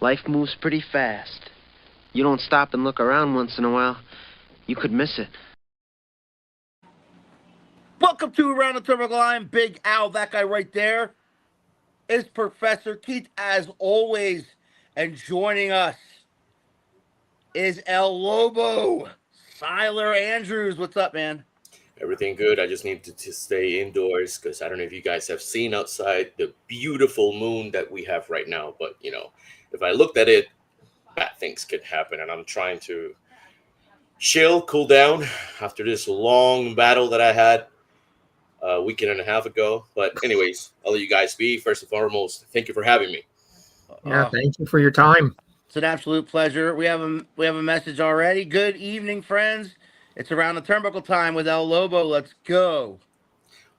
Life moves pretty fast. You don't stop and look around once in a while, you could miss it. Welcome to Around the Turnbuckle. I'm Big Al. That guy right there is Professor Keith, as always. And joining us is El Lobo, Syler Andrews. What's up, man? Everything good. I just need to stay indoors because I don't know if you guys have seen outside the beautiful moon that we have right now. But, if I looked at it, bad things could happen. And I'm trying to chill, cool down after this long battle that I had a weekend and a half ago. But anyways, I'll let you guys be. First and foremost, thank you for having me. Yeah, thank you for your time. It's an absolute pleasure. We have a message already. Good evening, friends. It's Around the Turnbuckle time with El Lobo. Let's go.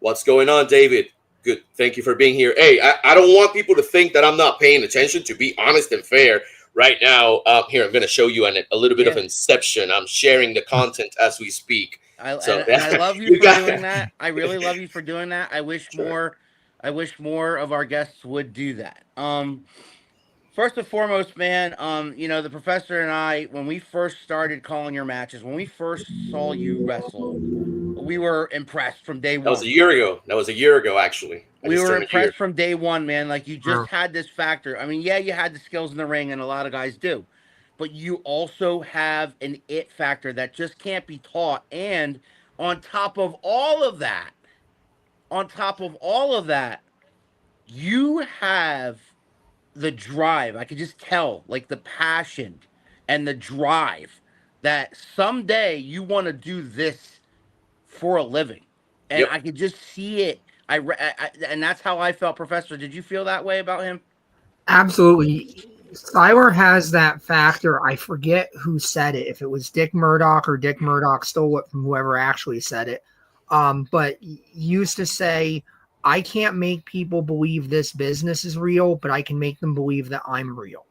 What's going on, David? Good. Thank you for being here. Hey, I don't want people to think that I'm not paying attention. To be honest and fair, right now, here, I'm going to show you a little bit of Inception. I'm sharing the content as we speak. I love you for doing that. I really love you for doing that. I wish more of our guests would do that. First and foremost, man, the professor and I, when we first started calling your matches, when we first saw you wrestle, we were impressed from day one. That was a year ago, actually. We were impressed from day one, man. Like, you just had this factor. I mean, yeah, you had the skills in the ring, and a lot of guys do. But you also have an it factor that just can't be taught. And on top of all of that, you have the drive. I could just tell, like, the passion and the drive that someday you want to do this for a living. And I could just see it. And that's how I felt, Professor. Did you feel that way about him? Absolutely. Syler has that factor. I forget who said it, if it was Dick Murdoch or Dick Murdoch stole it from whoever actually said it. But he used to say, I can't make people believe this business is real, but I can make them believe that I'm real.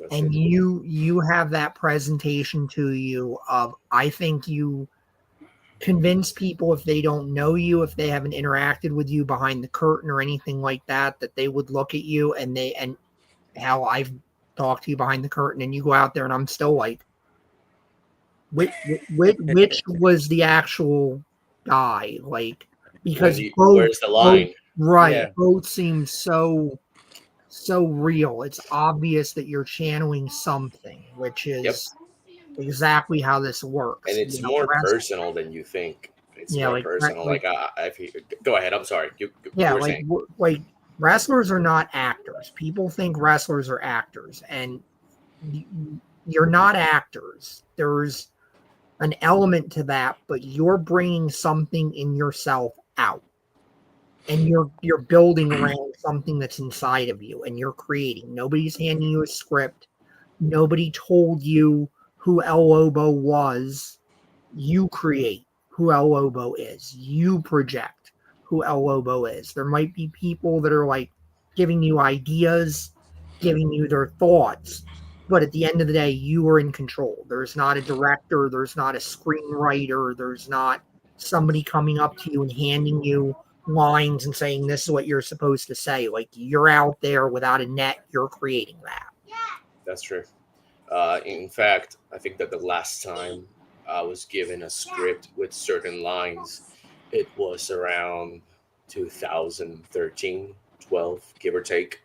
And you have that presentation to you of, I think you convince people, if they don't know you, if they haven't interacted with you behind the curtain or anything like that, that they would look at you and how I've talked to you behind the curtain, and you go out there and I'm still like, which was the actual guy? Like, because where's the line? Both seem so real. It's obvious that you're channeling something, which is exactly how this works. And it's more personal than you think. It's more personal. Go ahead. I'm sorry. Like wrestlers are not actors. People think wrestlers are actors, and you're not actors. There's an element to that, but you're bringing something in yourself out, and you're building around something that's inside of you, and you're creating. Nobody's handing you a script. Nobody told you who El Lobo was. You create who El Lobo is. You project who El Lobo is. There might be people that are like giving you ideas, giving you their thoughts, but at the end of the day, you are in control. There's not a director, there's not a screenwriter, there's not somebody coming up to you and handing you lines and saying this is what you're supposed to say. Like, you're out there without a net, you're creating that. That's true. In fact, I think that the last time I was given a script with certain lines, it was around 2013, 12, give or take.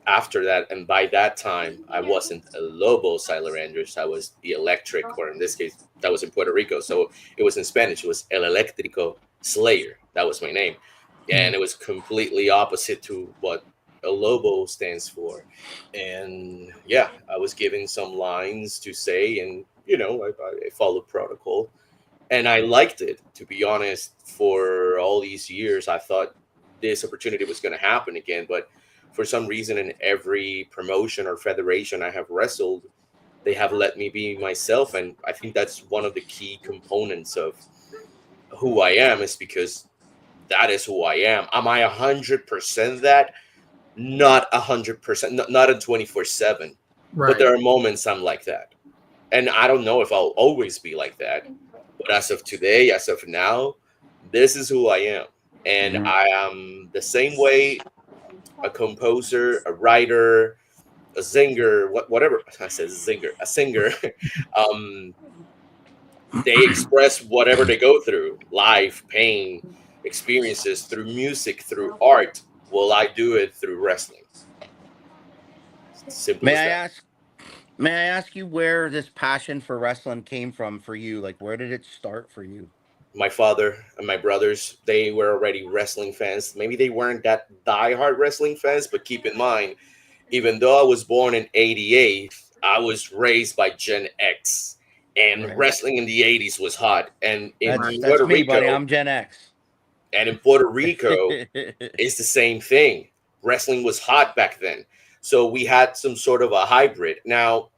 After that, and by that time, I wasn't a Lobo Syler Andrews. I was the Electric, or in this case, that was in Puerto Rico. So it was in Spanish. It was El Eléctrico Slayer. That was my name. And it was completely opposite to what El Lobo stands for. And yeah, I was given some lines to say, and, I followed protocol. And I liked it, to be honest. For all these years, I thought this opportunity was going to happen again. But for some reason, in every promotion or federation I have wrestled, they have let me be myself. And I think that's one of the key components of who I am, is because that is who I am. Am I 100% that? Not 100%, not in 24/7. Right. But there are moments I'm like that. And I don't know if I'll always be like that. But as of today, as of now, this is who I am. And I am the same way a composer, a writer, a zinger, whatever I said, zinger, a singer, um, they express whatever they go through, life, pain, experiences through music, through art. Well, I do it through wrestling. Simple May as I that. ask? May I ask you where this passion for wrestling came from for you? Like, where did it start for you? My father and my brothers, they were already wrestling fans. Maybe they weren't that diehard wrestling fans, but keep in mind, even though I was born in '88, I was raised by Gen X, and Right. wrestling in the '80s was hot. And in Right. That's Puerto me, buddy. Rico, I'm Gen X. it's the same thing. Wrestling was hot back then, so we had some sort of a hybrid. Now,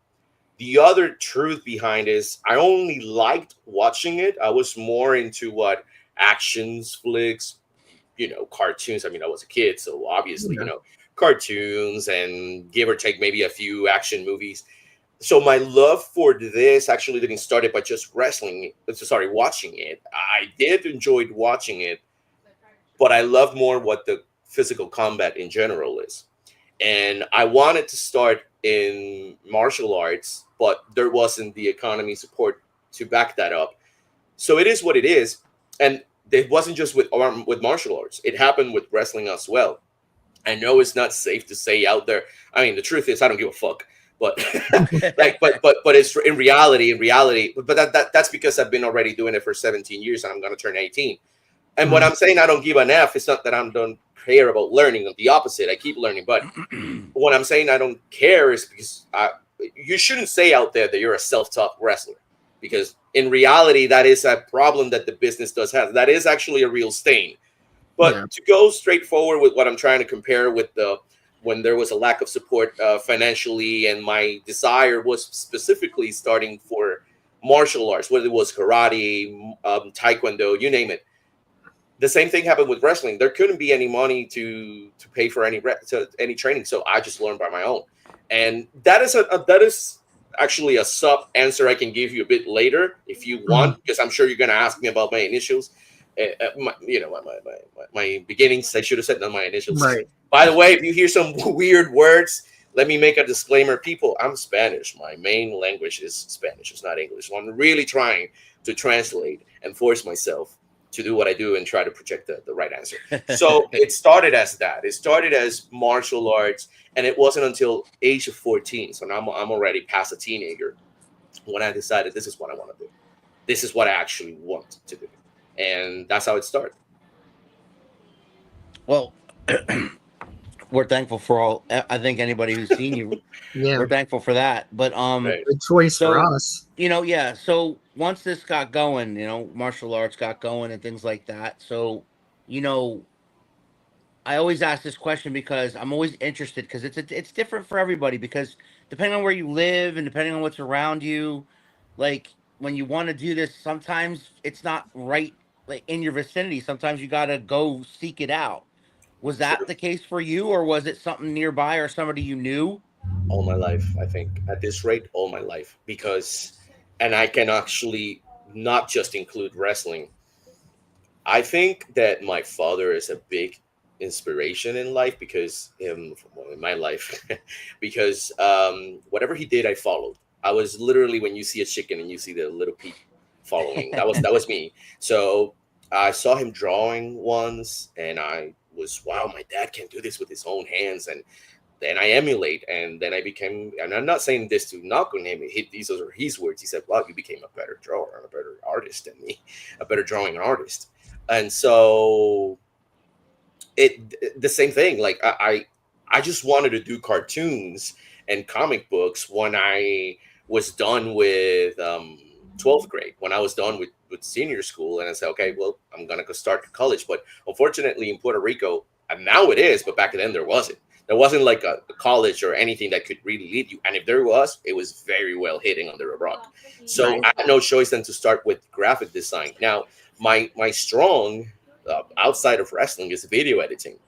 the other truth behind is I only liked watching it. I was more into what actions, flicks, cartoons. I mean, I was a kid, so obviously, Yeah. cartoons and give or take maybe a few action movies. So my love for this actually didn't start it by just watching it. I did enjoy watching it, but I love more what the physical combat in general is. And I wanted to start in martial arts, but there wasn't the economy support to back that up. So it is what it is. And it wasn't just with martial arts. It happened with wrestling as well. I know it's not safe to say out there. I mean, the truth is, I don't give a fuck. But but it's in reality. But that's because I've been already doing it for 17 years, and I'm gonna turn 18. And when Mhm. I'm saying I don't give an F, it's not that I don't care about learning. The opposite, I keep learning. But when I'm saying I don't care is because you shouldn't say out there that you're a self-taught wrestler, because in reality, that is a problem that the business does have. That is actually a real stain. Yeah. But to go straight forward with what I'm trying to compare with when there was a lack of support financially, and my desire was specifically starting for martial arts, whether it was karate, taekwondo, you name it. The same thing happened with wrestling. There couldn't be any money to pay for any training, so I just learned by my own. And that is actually a sub answer I can give you a bit later if you want, because I'm sure you're going to ask me about my initials. My beginnings. I should have said, not my initials. Right. By the way, if you hear some weird words, let me make a disclaimer. People, I'm Spanish. My main language is Spanish. It's not English. So I'm really trying to translate and force myself to do what I do and try to project the right answer. So it started as that. It started as martial arts, and it wasn't until age of 14. So now I'm already past a teenager when I decided this is what I want to do. This is what I actually want to do, and that's how it started. Well, we're thankful for all. I think anybody who's seen you, Yeah. we're thankful for that. But Right. Good choice for so us. yeah. So once this got going, martial arts got going and things like that. So, you know, I always ask this question because I'm always interested, because it's different for everybody, because depending on where you live and depending on what's around you, like when you want to do this, sometimes it's not right like in your vicinity. Sometimes you got to go seek it out. Was that True. the case for you, or was it something nearby or somebody you knew? All my life, I think, at this rate, all my life, because, and I can actually not just include wrestling. I think that my father is a big inspiration in life, because well, in my life, because whatever he did, I followed. I was literally, when you see a chicken and you see the little peep following, that was me. So I saw him drawing once, and I was, wow, my dad can do this with his own hands, and then I emulate, and then I became. And I'm not saying this to knock on him. These are his words. He said, "Wow, you became a better drawer and a better artist than me, a better drawing artist." And so the same thing. Like I just wanted to do cartoons and comic books when I was done with 12th grade. When I was done with senior school, and I said, okay, well, I'm gonna go start college. But unfortunately, in Puerto Rico, and now it is, but back then there wasn't. There wasn't like a college or anything that could really lead you. And if there was, it was very well hidden under a rock. So Right. I had no choice than to start with graphic design. Now, my strong outside of wrestling is video editing.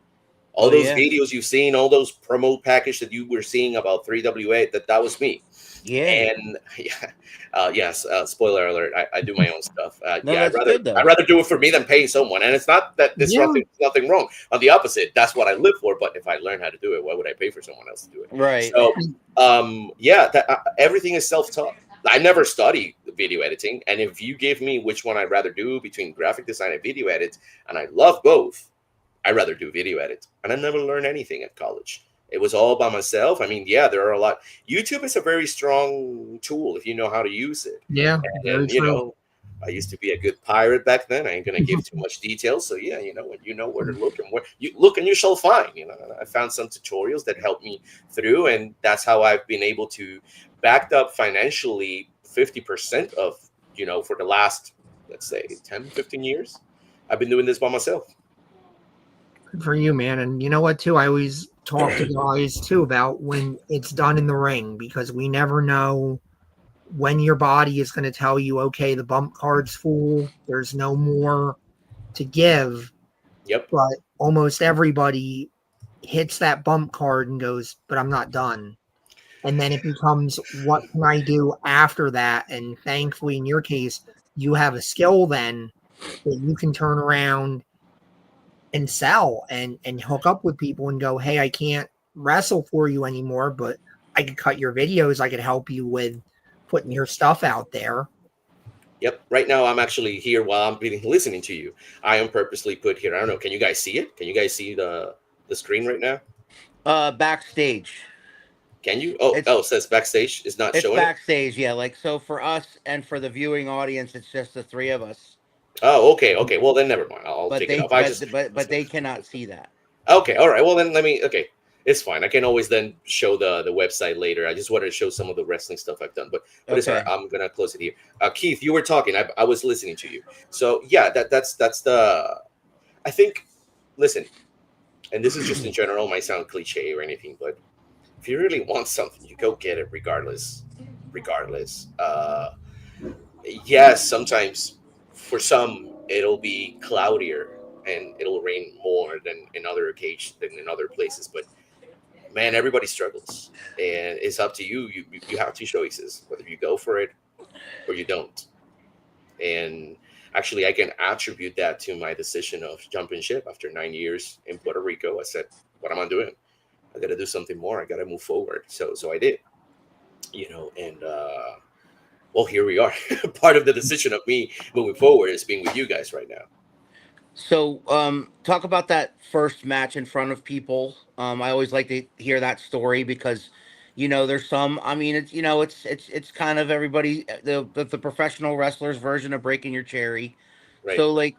All those videos you've seen, all those promo package that you were seeing about 3WA, that was me. Yeah. And yes, spoiler alert, I do my own stuff. No, Yeah, that's good, though. I'd rather do it for me than paying someone. And it's not that there's nothing wrong. On the opposite, that's what I live for. But if I learn how to do it, why would I pay for someone else to do it? Right. So everything is self-taught. I never studied video editing. And if you give me which one I'd rather do between graphic design and video edit, and I love both, I'd rather do video edit. And I never learned anything at college. It was all by myself. I mean, yeah, there are a lot. YouTube is a very strong tool if you know how to use it. Yeah, and you know, I used to be a good pirate back then. I ain't gonna give too much detail. So yeah, you know, when you know where to look and where you look, and you shall find. You know, I found some tutorials that helped me through, and that's how I've been able to backed up financially 50% of, you know, for the last, let's say 10, 15 years. I've been doing this by myself. Good for you, man. And you know what, too? I always talk to guys, too, about when it's done in the ring, because we never know when your body is going to tell you, okay, the bump card's full. There's no more to give. Yep. But almost everybody hits that bump card and goes, but I'm not done. And then it becomes, what can I do after that? And thankfully, in your case, you have a skill then that you can turn around and sell and hook up with people and go, hey, I can't wrestle for you anymore, but I could cut your videos. I could help you with putting your stuff out there. Yep. Right now, I'm actually here while I'm listening to you. I am purposely put here. I don't know. Can you guys see it? Can you guys see the screen right now? Backstage. Can you? Oh, it says backstage. It's not showing. It's backstage, yeah. Like, so for us and for the viewing audience, it's just the three of us. Oh, okay. Well, then never mind. I'll take it off. But they cannot see that. Okay. All right. Well, then let me. Okay. It's fine. I can always then show the website later. I just wanted to show some of the wrestling stuff I've done, but it's all right. I'm gonna close it here. Keith, you were talking. I was listening to you. So yeah, that's the. I think. Listen, and this is just in general. Might sound cliche or anything, but if you really want something, you go get it regardless. Yes, sometimes for some it'll be cloudier and it'll rain more than in other occasions, than in other places, but man, everybody struggles, and it's up to you. You have two choices, whether you go for it or you don't. And actually, I can attribute that to my decision of jumping ship after 9 years in Puerto Rico. I said, what am I doing? I got to do something more. I got to move forward. So I did, you know, and well, here we are. Part of the decision of me moving forward is being with you guys right now. So, talk about that first match in front of people. I always like to hear that story because, you know, there's some. I mean, it's, you know, it's kind of everybody the professional wrestlers version of breaking your cherry. Right. So, like,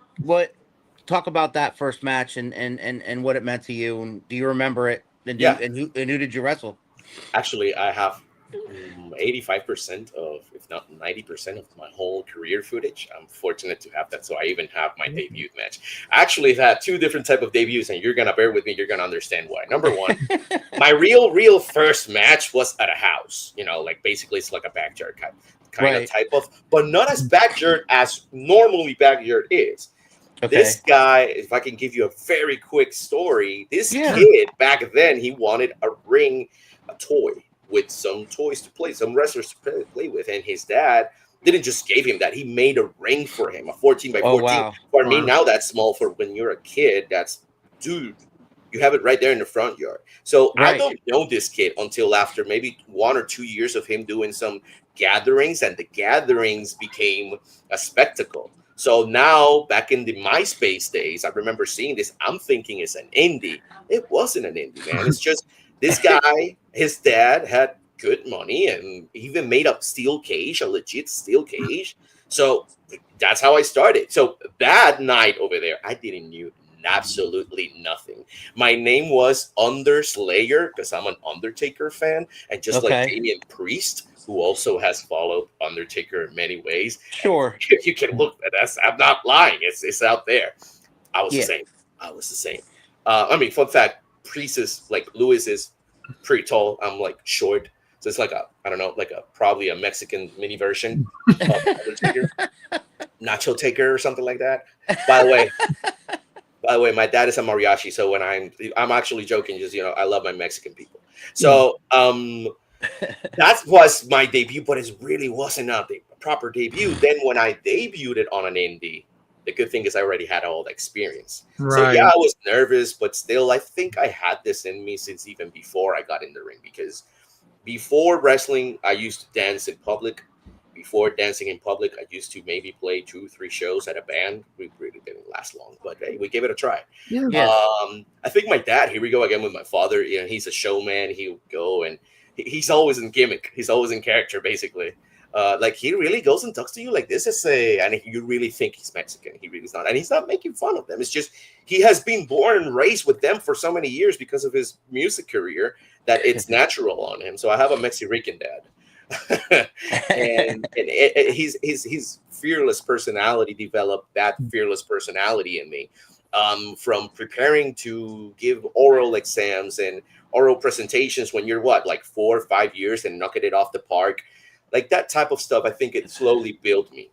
talk about that first match and what it meant to you, and do you remember it? And who did you wrestle? Actually, I have 85% of, if not 90% of my whole career footage. I'm fortunate to have that. So I even have my debut match. I actually had two different type of debuts, and you're going to bear with me. You're going to understand why. Number one, my real first match was at a house, you know, like basically it's like a backyard kind of type of, but not as backyard as normally backyard is. Okay. This guy, if I can give you a very quick story, this kid back then, he wanted a ring, a toy, with some toys to play, some wrestlers to play with. And his dad didn't just give him that. He made a ring for him, a 14 by 14. Wow. For me, now that's small. For when you're a kid, that's, dude, you have it right there in the front yard. So I don't know this kid until after maybe 1 or 2 years of him doing some gatherings, and the gatherings became a spectacle. So now, back in the MySpace days, I remember seeing this. I'm thinking it's an indie. It wasn't an indie, man. It's just this guy, his dad had good money and even made up steel cage, a legit steel cage. So that's how I started. So that night over there, I didn't know absolutely nothing. My name was Underslayer because I'm an Undertaker fan. And just like Damian Priest, who also has followed Undertaker in many ways. Sure. You can look at us. I'm not lying. It's out there. I was the same. I mean, fun fact, Priest is like Lewis is pretty tall. I'm like short. So it's like probably a Mexican mini version of Undertaker. Nacho Taker or something like that. By the By the way, my dad is a mariachi, so when I'm actually joking, just I love my Mexican people. So that was my debut, but it really wasn't a proper debut. Then when I debuted it on an indie, the good thing is I already had all the experience. So Right. yeah, I was nervous, but still, I think I had this in me since even before I got in the ring. Because before wrestling, I used to dance in public. Before dancing in public, I used to maybe play 2-3 shows at a band. We really didn't last long, but hey, we gave it a try. Yeah. Yes. I think my dad, here we go again with my father. He's a showman. He'll go and he's always in gimmick. He's always in character, basically. Like he really goes and talks to you like this and you really think he's Mexican. He really is not. And he's not making fun of them. It's just he has been born and raised with them for so many years because of his music career that it's natural on him. So I have a Mexican dad. and his fearless personality developed that fearless personality in me, from preparing to give oral exams and oral presentations when you're like 4 or 5 years and knocking it off the park, like that type of stuff. I think it slowly built me.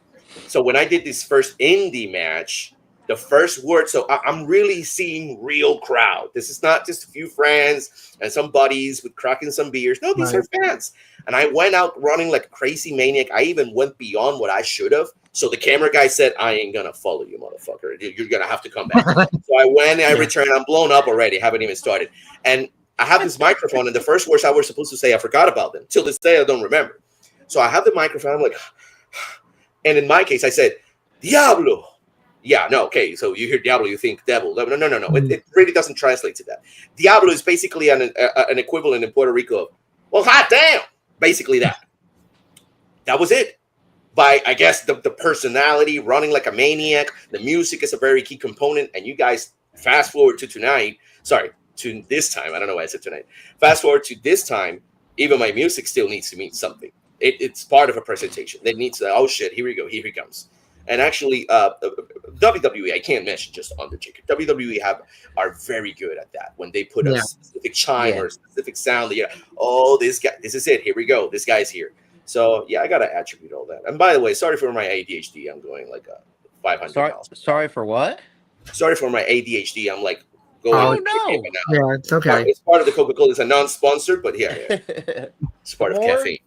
So when I did this first indie match, the first word, so I'm really seeing real crowd. This is not just a few friends and some buddies with cracking some beers. No, these are fans. And I went out running like a crazy maniac. I even went beyond what I should have. So the camera guy said, I ain't going to follow you, motherfucker. You're going to have to come back. So I went and I returned. I'm blown up already. Haven't even started. And I have this microphone. And the first words I was supposed to say, I forgot about them. Till this day, I don't remember. So I have the microphone. I'm like, and in my case, I said, Diablo. Yeah, no, okay. So you hear Diablo, you think devil. No. It really doesn't translate to that. Diablo is basically an equivalent in Puerto Rico of, well, hot damn. Basically that. That was it. By, I guess, the personality, running like a maniac. The music is a very key component. And you guys fast forward to tonight. Sorry, to this time. I don't know why I said tonight. Fast forward to this time. Even my music still needs to mean something. It's part of a presentation. They need to, oh shit, here we go. Here he comes. And actually, WWE, I can't mention just Undertaker. WWE are very good at that. When they put a specific chime or a specific sound, this guy, this is it. Here we go. This guy's here. So yeah, I gotta attribute all that. And by the way, sorry for my ADHD. I'm going like 500 miles. Sorry for what? Sorry for my ADHD. I'm like going. Oh no. Yeah, it's okay. It's part of the Coca-Cola. It's a non-sponsored, but yeah. It's part of caffeine.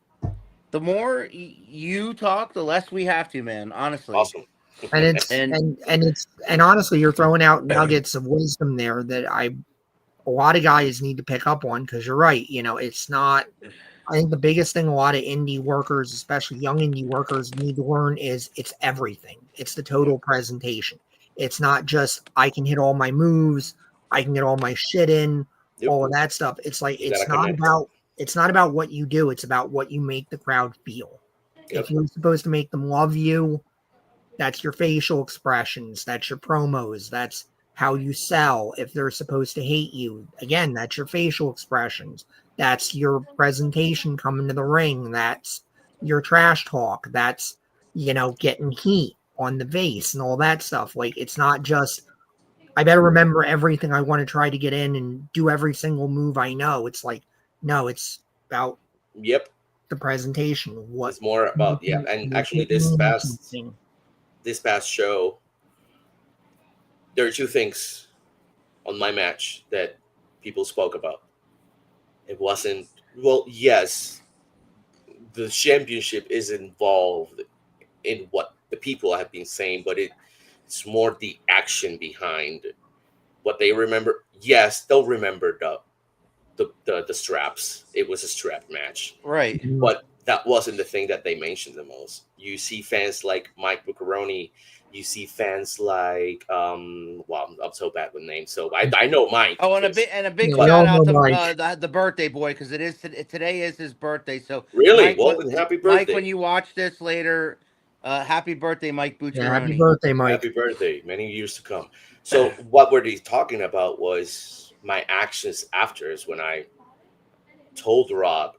The more you talk, the less we have to, man. Honestly. Awesome. And it's and honestly, you're throwing out nuggets of wisdom there that a lot of guys need to pick up on, because you're right. It's not. I think the biggest thing a lot of indie workers, especially young indie workers, need to learn is it's everything. It's the total presentation. It's not just I can hit all my moves, I can get all my shit in, all of that stuff. It's like it's not about what you do. It's about what you make the crowd feel. If you're supposed to make them love you, that's your facial expressions. That's your promos. That's how you sell. If they're supposed to hate you, again, that's your facial expressions. That's your presentation coming to the ring. That's your trash talk. That's, getting heat on the vase and all that stuff. Like, it's not just, I better remember everything I want to try to get in and do every single move I know. It's like, no, it's about the presentation. What it's more about and actually this past show, there are two things on my match that people spoke about. It wasn't, well, yes, the championship is involved in what the people have been saying, but it's more the action behind what they remember. Yes, they'll remember the straps. It was a strap match, right? But that wasn't the thing that they mentioned the most. You see fans like Mike Buccaroni. You see fans like I'm so bad with names, so I know Mike. Oh, and a big shout out to the birthday boy, because today is his birthday. So really, Mike, happy birthday, Mike. When you watch this later, happy birthday, Mike Buccaroni. Yeah, happy birthday, Mike. Happy birthday, many years to come. So what were they talking about was my actions after, is when I told Rob,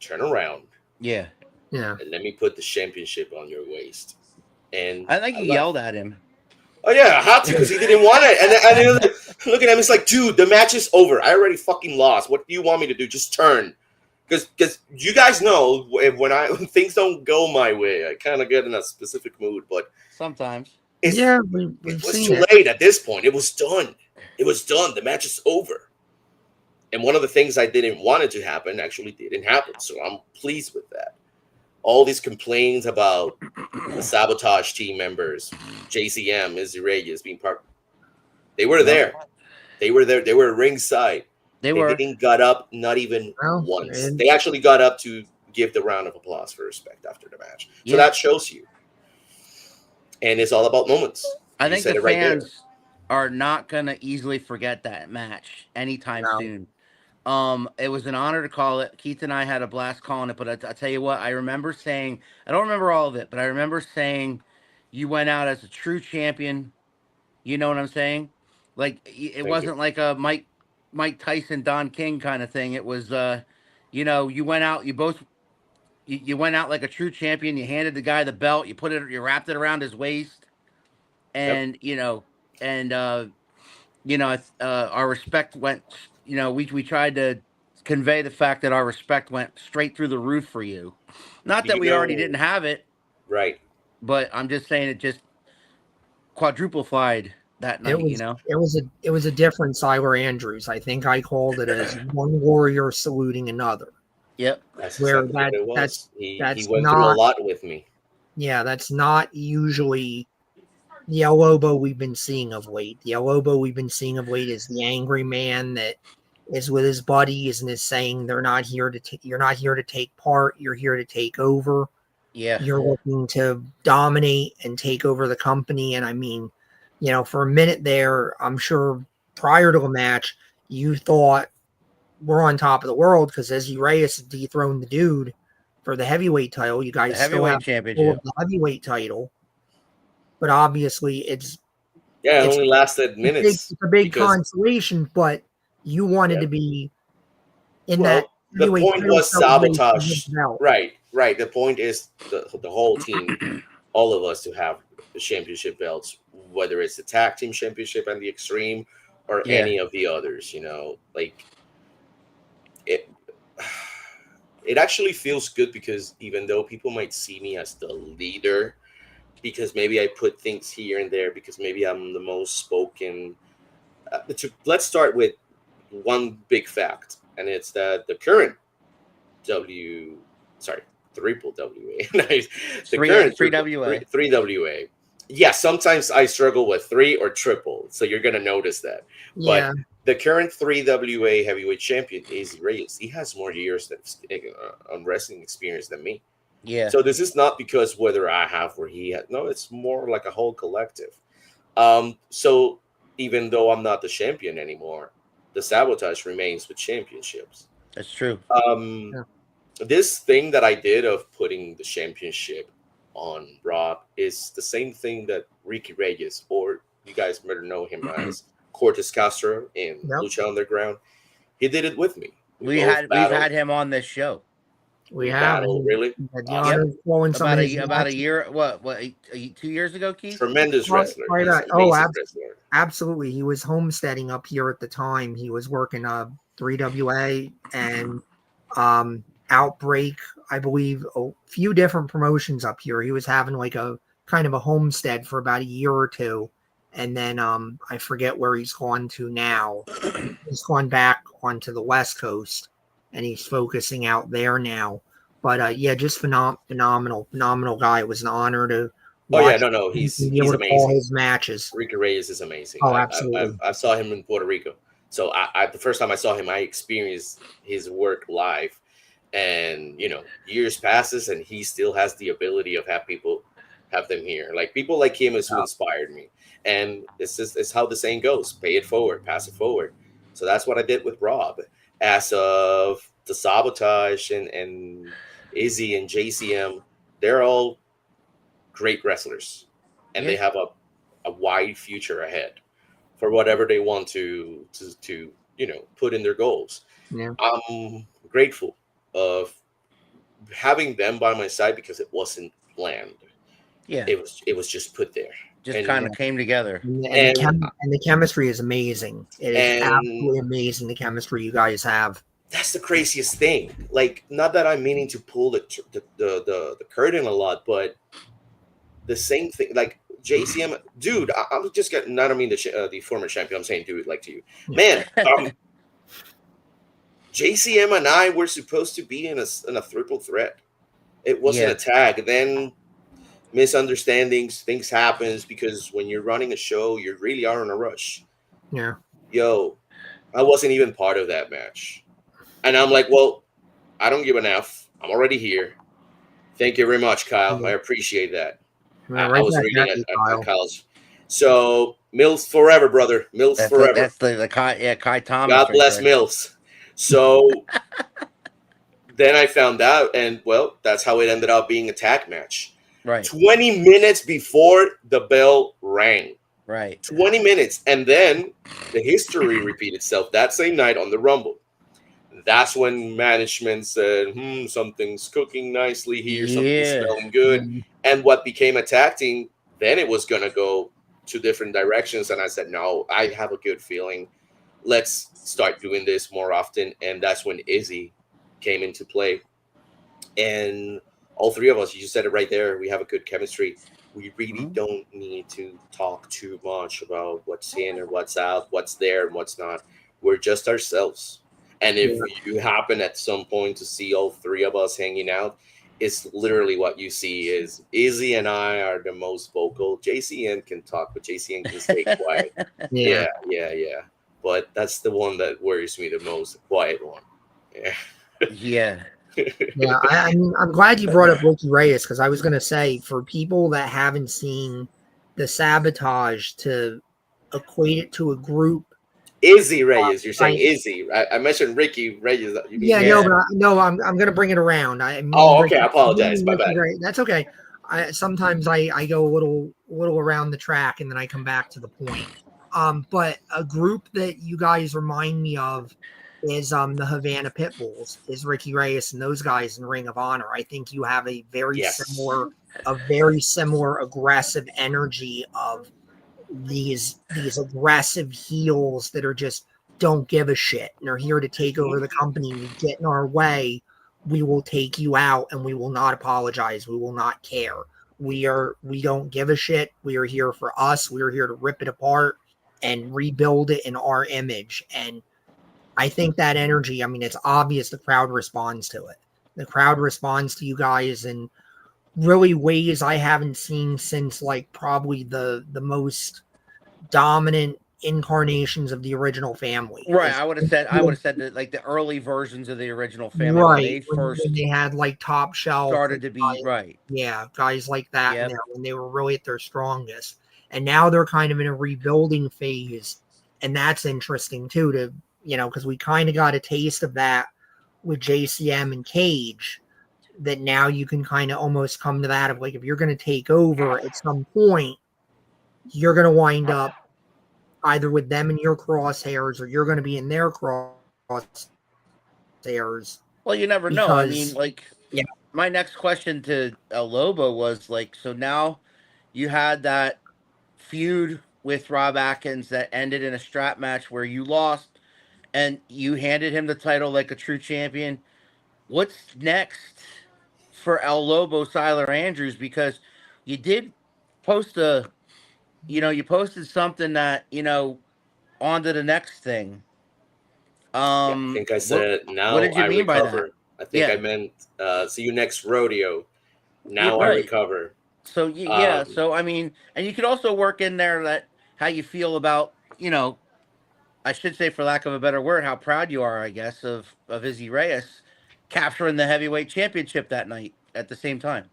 turn around. Yeah. And let me put the championship on your waist. And I think you yelled at him. Oh yeah, I had to, because he didn't want it. And look at him. It's like, dude, the match is over. I already fucking lost. What do you want me to do? Just turn. Because you guys know when things don't go my way, I kind of get in a specific mood. But sometimes Yeah, It we've was seen too it. late at this point. It was done. It was done. The match is over. And one of the things I didn't want it to happen actually didn't happen. So I'm pleased with that. All these complaints about the sabotage team members, JCM, Izzy Reyes being part, they were there. They were there. They were ringside. They They were. didn't got up, not even Well, once. and They actually got up to give the round of applause for respect after the match. So Yeah. that shows you. And it's all about moments. I You think said the it right there. fans are not gonna easily forget that match anytime No. soon. It was an honor to call it. Keith and I had a blast calling it, but I tell you what, I remember saying, I don't remember all of it, but I remember saying, you went out as a true champion. You know what I'm saying? Like it Thank wasn't like a Mike Tyson, Don King kind of thing. It was, you went out, you went out like a true champion. You handed the guy the belt. You wrapped it around his waist, and and our respect went. We tried to convey the fact that our respect went straight through the roof for you. Not Do that you we already know- didn't have it, Right. but I'm just saying it just quadruplified that night. it was a different Syler Andrews. I think I called it as one warrior saluting another. Yep. That's Where exactly what it was. that's He that's went through a not- lot with me. Yeah, that's not usually the El Lobo we've been seeing of late. The El Lobo we've been seeing of late is the angry man that is with his buddies and is saying they're not here to you're not here to take part, you're here to take over. Yeah. You're looking to dominate and take over the company. And I mean, for a minute there, I'm sure prior to the match, you thought we're on top of the world because Izzy Reyes dethroned the dude for the heavyweight title. You guys The still heavyweight have championship. the heavyweight title, but obviously it's Yeah, it It's- only lasted minutes. it's a big because- consolation. But you wanted Yeah. to be in Well, that. the heavyweight point title was celebration sabotage. with the belt. Right. The point is the whole team, all of us to have the championship belts, whether it's the tag team championship and the extreme or Yeah. any of the others, like it. It actually feels good because even though people might see me as the leader, because maybe I put things here and there, because maybe I'm the most spoken. Let's start with one big fact, and it's that the current triple WA. Nice. The current 3WA. 3WA. Yeah, sometimes I struggle with 3 or triple, so you're gonna notice that. Yeah, The current 3WA heavyweight champion is Reyes. He has more years on wrestling experience than me. Yeah. So this is not because whether I have or he has. No, it's more like a whole collective. So even though I'm not the champion anymore, the sabotage remains with championships. That's true. Yeah. This thing that I did of putting the championship on Rob is the same thing that Ricky Reyes, or you guys better know him as Cortez Castro in Yep. Lucha Underground. He did it with me. We've had him on this show we have. battled, really Had the Awesome. honor of calling some about of a his about a matches. year. What 2 years ago, Keith? tremendous wrestler. Right He's on. an Oh, amazing wrestler. Absolutely. He was homesteading up here at the time. He was working 3WA and Outbreak, I believe, a few different promotions up here. He was having like a kind of a homestead for about a year or two. And then I forget where he's gone to now. He's gone back onto the West Coast and he's focusing out there now. But yeah, just phenomenal guy. It was an honor to Oh yeah, watch no, he's be able to call amazing. his matches. Ricky Reyes is amazing. Oh, absolutely. I saw him in Puerto Rico. So the first time I saw him, I experienced his work live. And years passes, and he still has the ability of have them here. Like people like him is who inspired me. And it's how the saying goes: pay it forward, pass it forward. So that's what I did with Rob. As of the sabotage and Izzy and JCM, they're all great wrestlers, and they have a wide future ahead for whatever they want to put in their goals. Yeah. I'm grateful of having them by my side because it wasn't planned. Yeah. It was just put there. Just kind of came together. And And- the chemistry is amazing. It is And- absolutely amazing, the chemistry you guys have. That's the craziest thing. Like, not that I'm meaning to pull the curtain a lot, but the same thing. Like JCM, dude, I'm just getting. Not I mean the former champion. I'm saying, dude, like to you, Yeah. man. JCM and I were supposed to be in a triple threat. It wasn't Yeah. a tag. Then misunderstandings, things happens because when you're running a show, you really are in a rush. Yeah. Yo, I wasn't even part of that match, and I'm like, well, I don't give an F. I'm already here. Thank you very much, Kyle. I appreciate that. Yeah, I right was back reading at you, at Kyle. Kyle's. So Mills forever, brother. Mills That's forever. that's the Kai Thomas. God right bless there. Mills. So then I found out, and well, that's how it ended up being a tag match. Right. 20 minutes before the bell rang. Right. 20 minutes. And then the history repeated itself that same night on the Rumble. That's when management said, something's cooking nicely here, something's Yeah. smelling good. And what became a tag team, then it was going to go to different directions. And I said, no, I have a good feeling. Let's start doing this more often. And that's when Izzy came into play. And all three of us, you just said it right there, we have a good chemistry. We really don't need to talk too much about what's in or what's out, what's there and what's not. We're just ourselves. And if you happen at some point to see all three of us hanging out, it's literally what you see is Izzy and I are the most vocal. JCN can talk, but JCN can stay quiet. Yeah. But that's the one that worries me the most, the quiet one. Yeah. Yeah. Yeah, I mean, I'm glad you brought up Ricky Reyes because I was going to say for people that haven't seen the sabotage to equate it to a group. Izzy Reyes, you're saying Izzy. I mentioned Ricky Reyes. You mean I'm going to bring it around. Okay. I apologize. My bad. That's okay. Sometimes I go a little around the track and then I come back to the point. But a group that you guys remind me of is the Havana Pitbulls, is Ricky Reyes and those guys in Ring of Honor. I think you have a very similar aggressive energy of these aggressive heels that are just don't give a shit and are here to take over the company. You get in our way, we will take you out and we will not apologize. We will not care. We don't give a shit. We are here for us. We are here to rip it apart and rebuild it in our image. And I think that energy, I mean, it's obvious the crowd responds to it. The crowd responds to you guys in really ways I haven't seen since like probably the most dominant incarnations of the original family. Right. I would have said that like the early versions of the original family. Right. When they had like Top Shelf. Started to be right. Yeah. Guys like that when they were really at their strongest. And now they're kind of in a rebuilding phase. And that's interesting too, to, because we kind of got a taste of that with JCM and Cage, that now you can kind of almost come to that of like, if you're going to take over at some point, you're going to wind up either with them in your crosshairs or you're going to be in their crosshairs. Well, you never know. I mean, like, my next question to El Lobo was like, so now you had that feud with Rob Atkins that ended in a strap match where you lost and you handed him the title like a true champion. What's next for El Lobo, Syler Andrews? Because you did post you posted something that, on to the next thing. I think I said, what did you mean recover. by that? I think I meant, see you next rodeo. Now I recover. So, so, I mean, and you could also work in there that how you feel about, I should say, for lack of a better word, how proud you are, I guess, of Izzy Reyes capturing the heavyweight championship that night at the same time.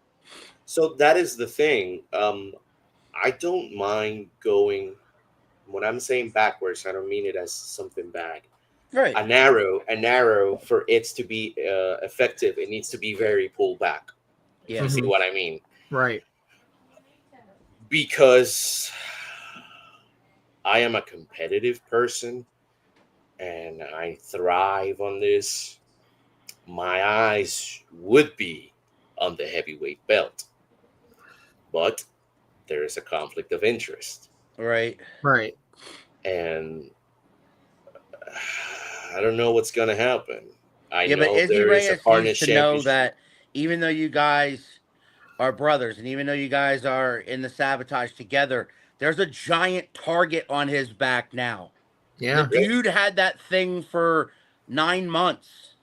So that is the thing. I don't mind going, when I'm saying backwards, I don't mean it as something bad. Right. An arrow for it to be effective, it needs to be very pulled back. Yeah. You see what I mean? Right. Because I am a competitive person and I thrive on this. My eyes would be on the heavyweight belt, but there is a conflict of interest. Right. And I don't know what's going to happen. I know but Izzy there Reyes is a partnership needs to know that even though you guys are brothers, and even though you guys are in the sabotage together, there's a giant target on his back now. The Yeah. dude had that thing for 9 months.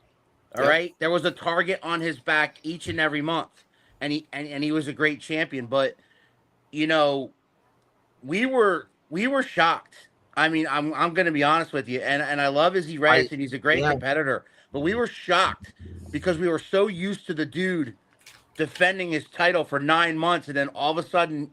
All Yeah. right, there was a target on his back each and every month, and he was a great champion. But you know, we were shocked. I mean, I'm going to be honest with you, and I love Izzy I Reyes, and he's a great yeah. competitor. But we were shocked because we were so used to the dude defending his title for 9 months, and then all of a sudden,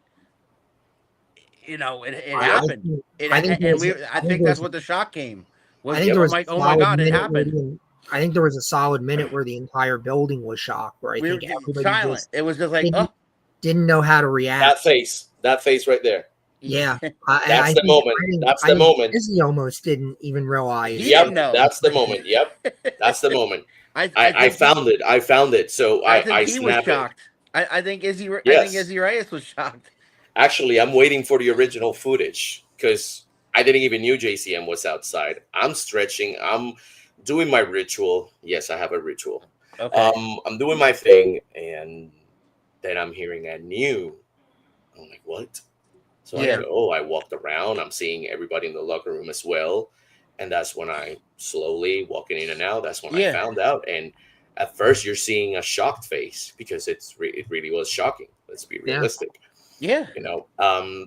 it I happened. think It I think and there's we I I think think that's there's what the shock came I was. think there Oh was my, a oh my solid God, it minute where happened. I think there was a solid minute where the entire building was shocked, where I We were think everybody silent. just It was just like, didn't oh, didn't know how to react. That face right there. Yeah. That's I the think moment. I think That's I the think moment. Izzy almost didn't even realize He didn't Yep, know. that's the moment. Yep, that's the moment. I I think he, found it. I found it. So I think I he was snap it. shocked. I think I think Yes. Izzy Reyes was shocked. Actually, I'm waiting for the original footage because I didn't even knew JCM was outside. I'm stretching. I'm doing my ritual. Yes, I have a ritual. Okay. I'm doing my thing, and then I'm hearing that new. I'm like, what? So I Yeah. go, I walked around. I'm seeing everybody in the locker room as well. And that's when I slowly walking in and out. That's when I Yeah. found out. And at first, you're seeing a shocked face because it really was shocking. Let's be Yeah. realistic, Yeah.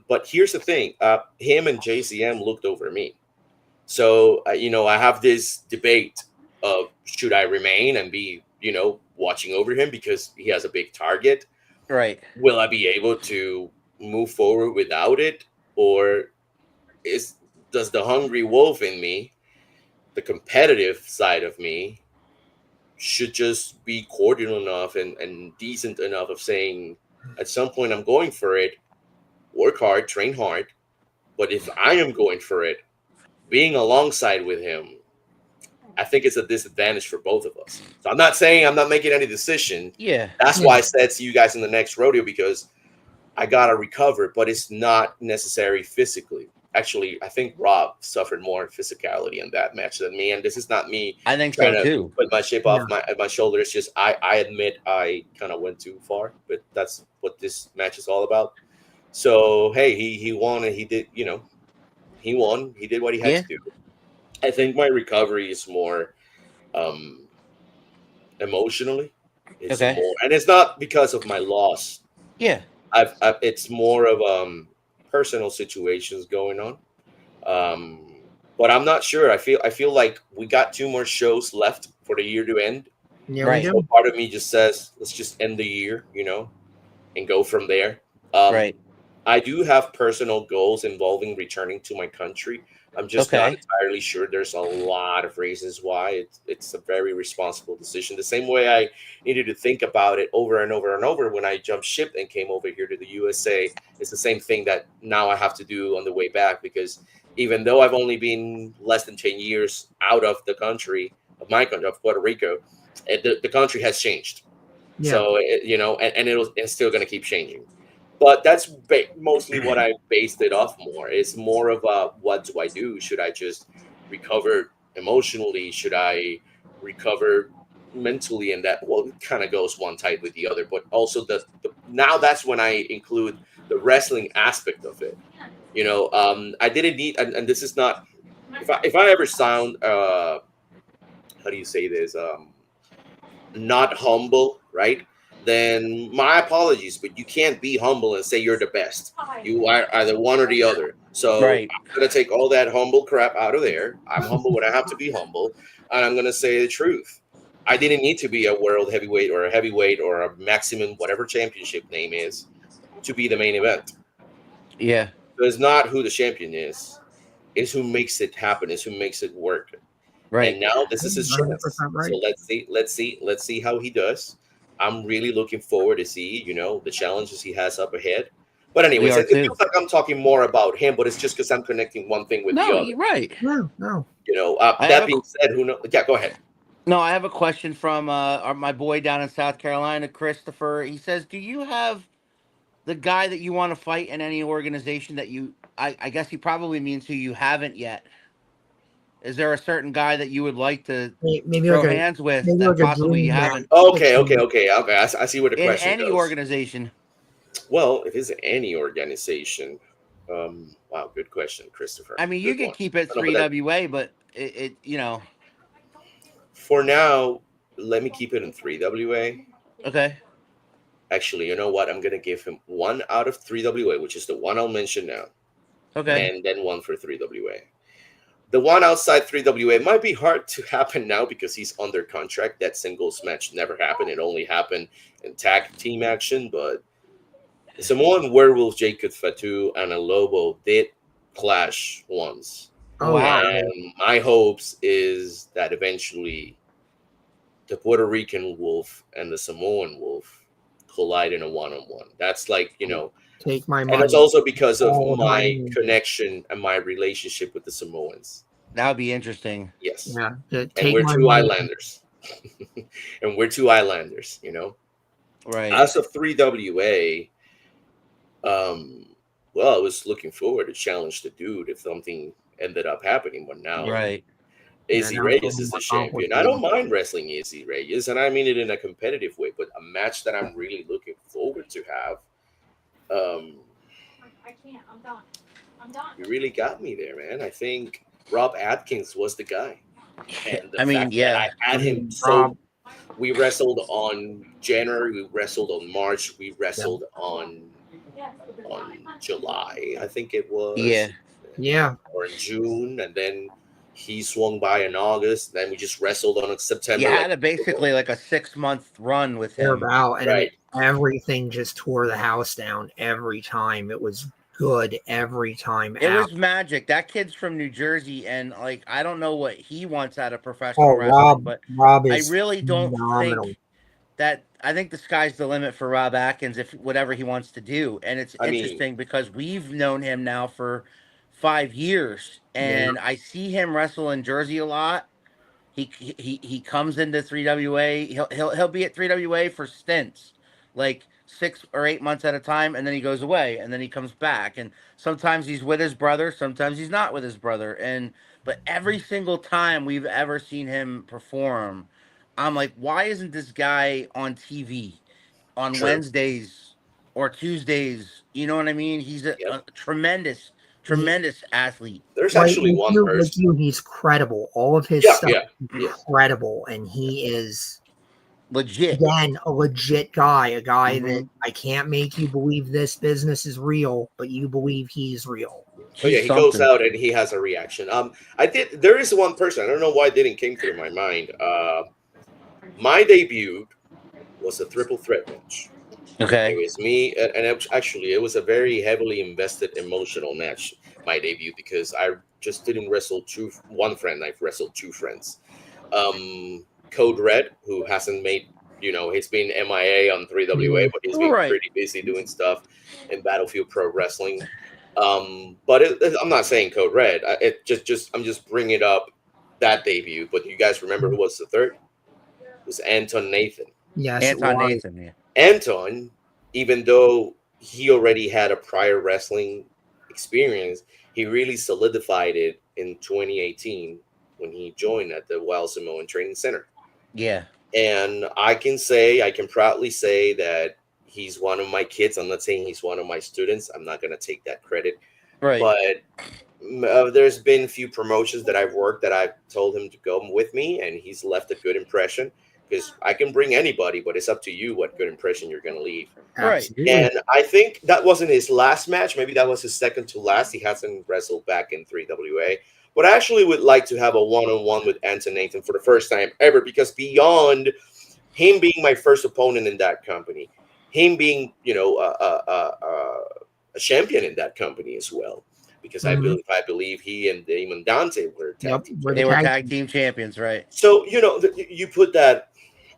But here's the thing: him and JCM looked over me. So I have this debate of should I remain and be watching over him because he has a big target. Right. Will I be able to move forward without it, or is does the hungry wolf in me, the competitive side of me, should just be cordial enough and decent enough of saying at some point I'm going for it, work hard, train hard, but if I am going for it, being alongside with him, I think it's a disadvantage for both of us. So I'm not saying I'm not making any decision. Yeah. That's Yeah. why I said to you guys in the next rodeo, because I gotta recover, but it's not necessary physically. Actually, I think Rob suffered more physicality in that match than me, and this is not me I think trying so to too. put my chip Yeah. off my shoulder. It's just I admit I kind of went too far, but that's what this match is all about. So hey, he won and he did, he won. He did what he had Yeah. to do. I think my recovery is more um emotionally. It's Okay. more, and it's not because of my loss. Yeah. It's more of personal situations going on. But I'm not sure. I feel like we got 2 more shows left for the year to end. Yeah, we Right. So do. part of me just says, let's just end the year, and go from there. Um, Right. I do have personal goals involving returning to my country. I'm just not Okay. entirely sure. There's a lot of reasons why. It's a very responsible decision. The same way I needed to think about it over and over and over when I jumped ship and came over here to the USA. It's the same thing that now I have to do on the way back, because even though I've only been less than 10 years out of the country, of my country, of Puerto Rico, the country has changed. Yeah. So, and it's still going to keep changing. But that's mostly what I based it off more. It's more of a what do I do? Should I just recover emotionally? Should I recover mentally? And that, well, it kind of goes one tied with the other. But also now that's when I include the wrestling aspect of it. I didn't need, and this is not, if I ever sound how do you say this, not humble, right? Then my apologies, but you can't be humble and say you're the best. You are either one or the other. So Right. I'm gonna take all that humble crap out of there. I'm humble when I have to be humble, and I'm gonna say the truth. I didn't need to be a world heavyweight or a maximum whatever championship name is to be the main event. Yeah. It's not who the champion is; it's who makes it happen. It's who makes it work. And Right. now this is his 100% chance. So right. let's see how he does. I'm really looking forward to see, the challenges he has up ahead. But We anyways, are it too. feels like I'm talking more about him, but it's just because I'm connecting one thing with the No, other. you're right. No, no. I have That a being said, who knows? Yeah, go ahead. no. I have a question from my boy down in South Carolina, Christopher. He says, "Do you have the guy that you want to fight in any organization that you?" I guess he probably means who you haven't yet. Is there a certain guy that you would like to Maybe throw like a hands with maybe that like a possibly you dream match. haven't Okay. I see where the in question any goes. organization? Well, if it's any organization, wow, good question, Christopher. I mean, you Good could one. keep it No, but that 3WA, but it you know, for now, let me keep it in 3WA. okay, Actually, you know what? I'm gonna give him one out of 3WA, which is the one I'll mention now, okay, and then one for 3WA. The one outside 3WA might be hard to happen now because he's under contract. That singles match never happened. It only happened in tag team action. But Samoan Werewolf, Jacob Fatu, and El Lobo did clash once. Oh wow, wow. And my hopes is that eventually the Puerto Rican Wolf and the Samoan Wolf collide in a one-on-one. That's like, Take my and it's money. also because of All of my my money. connection and my relationship with the Samoans. that would be interesting. Yes. Yeah. And Take we're my two money. Islanders. And we're two Islanders. Right. As of 3WA, well, I was looking forward to challenge the dude if something ended up happening, but now Right. Izzy now it's a Reyes little is the more champion. I complicated. don't mind wrestling Izzy Reyes, and I mean it in a competitive way, but a match that I'm really looking forward to have. I can't. I'm done. I'm done. You really got me there, man. I think Rob Atkins was the guy. And the I mean, fact that I yeah, had him Rob, we wrestled on January, we wrestled on March, we wrestled on July, I think it yeah. was, yeah. or in June, and then he swung by in August. Then we just wrestled on You September, had a basically like a 6-month run with They're him. about, and right? everything just tore the house down every time. It was good every time It out. was magic. That kid's from New Jersey, and like I don't know what he wants out of professional Oh, wrestling, but Rob I is really don't phenomenal. think that I think the sky's the limit for Rob Atkins if whatever he wants to do. And it's I mean, interesting because we've known him now for 5 years, Yeah. and I see him wrestle in Jersey a lot. He comes into 3WA. He'll be at 3WA for stints, like 6 or 8 months at a time, and then he goes away, and then he comes back. And sometimes he's with his brother, sometimes he's not with his brother. And but every single time we've ever seen him perform, I'm like, why isn't this guy on TV on true. Wednesdays or Tuesdays? You know what I mean? He's Yep. a tremendous, He, tremendous athlete. There's like actually one person. he's credible. All of his Yeah, stuff yeah, is yeah. incredible, and he is Legit. again a legit guy. A guy that Mhm. I can't make you believe this business is real, but you believe he's real. Oh yeah, He's he goes something. out and he has a reaction. I did. There is one person. I don't know why it didn't came through my mind. My debut was a triple threat match. It Okay. was me, and actually, it was a very heavily invested emotional match. My debut because I just didn't wrestle one friend. I've wrestled two friends. Code Red, who hasn't made, he's been MIA on 3WA, but he's been Right. pretty busy doing stuff in Battlefield Pro Wrestling. But I'm not saying Code Red. I'm just bringing up that debut. But you guys remember who was the third? It was Anton Nathan. Yes, it Anton was. Nathan, yeah. Anton, even though he already had a prior wrestling experience, he really solidified it in 2018 when he joined at the Wild Samoan Training Center. Yeah. And I can proudly say that he's one of my kids. I'm not saying he's one of my students. I'm not going to take that credit. Right. But there's been a few promotions that I've worked that I've told him to go with me, and he's left a good impression. Because I can bring anybody, but it's up to you what good impression you're going to leave. Right. Absolutely. And I think that wasn't his last match. Maybe that was his second to last. He hasn't wrestled back in 3WA. But I actually would like to have a one-on-one with Anton Nathan for the first time ever, because beyond him being my first opponent in that company, him being, a champion in that company as well, because Mhm. I believe he and Damon Dante were tag Yep, team we're the They were tag tag team champions, right? So, you put that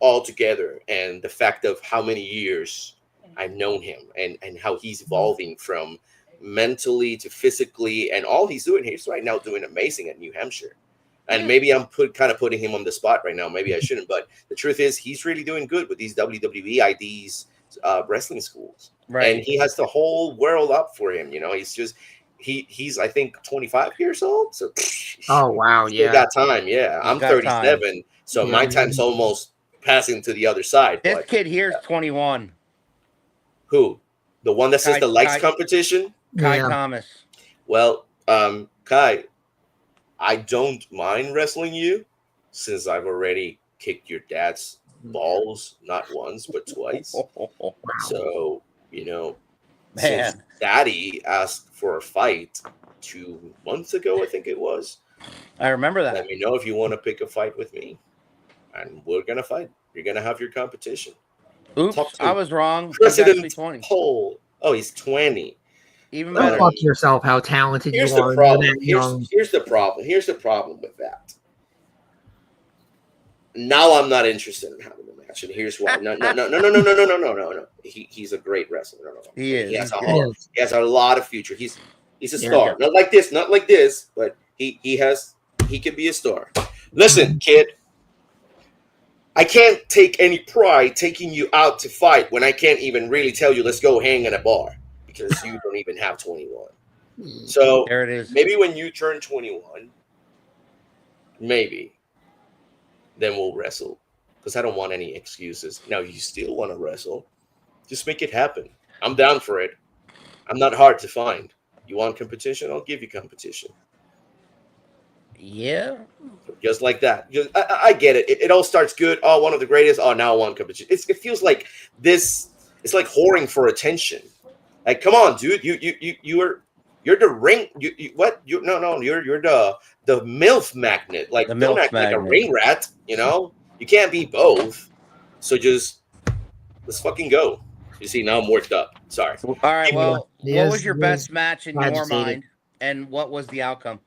all together, and the fact of how many years I've known him, and how he's evolving from mentally to physically, and all he's right now doing amazing at New Hampshire. And Yeah. maybe I'm putting him on the spot right now. Maybe I shouldn't, but the truth is he's really doing good with these WWE IDs wrestling schools. Right. And he has the whole world up for him. He's just he's I think 25 years old. So Oh wow, still yeah. got time. Yeah, I'm got 37, time. so Yeah. my time's almost passing to the other side. This But kid here's 21. who? The one that says Kai- the likes Kai- competition? Kai Yeah. Thomas. Well, Kai, I don't mind wrestling you since I've already kicked your dad's balls not once but twice. So, since Man. Daddy asked for a fight 2 months ago, I think it was, I remember let that. me know if you want to pick a fight with me. And we're going to fight. You're going to have your competition. Oops, Talk to I was wrong. He's actually President 20. Pole. Oh, he's 20. Even Go better. fuck yourself. How talented Here's you the are. You're problem. that young. Here's the problem. Here's the problem with that. Now I'm not interested in having the match, and here's why. No. He's a great wrestler. No. He is. He has He's he has a lot of future. He's a Yeah. star. Not like this, but he can be a star. Listen, kid. I can't take any pride taking you out to fight when I can't even really tell you let's go hang in a bar because you don't even have 21. So There it is. maybe when you turn 21, maybe then we'll wrestle because I don't want any excuses. Now you still want to wrestle, just make it happen. I'm down for it. I'm not hard to find. You want competition? I'll give you competition. Yeah. Just like that. I get it. It all starts good. Oh, one of the greatest. Oh, now I want competition. It feels like this. It's like whoring for attention. Like, come on, dude. You're the ring. What? You're the MILF magnet. Like, The don't MILF act like a magnet. ring rat. You can't be both. So just let's fucking go. You see, now I'm worked up. Sorry. All right. Well, Yes, what was your yes. best match in your Agitated. mind, and what was the outcome?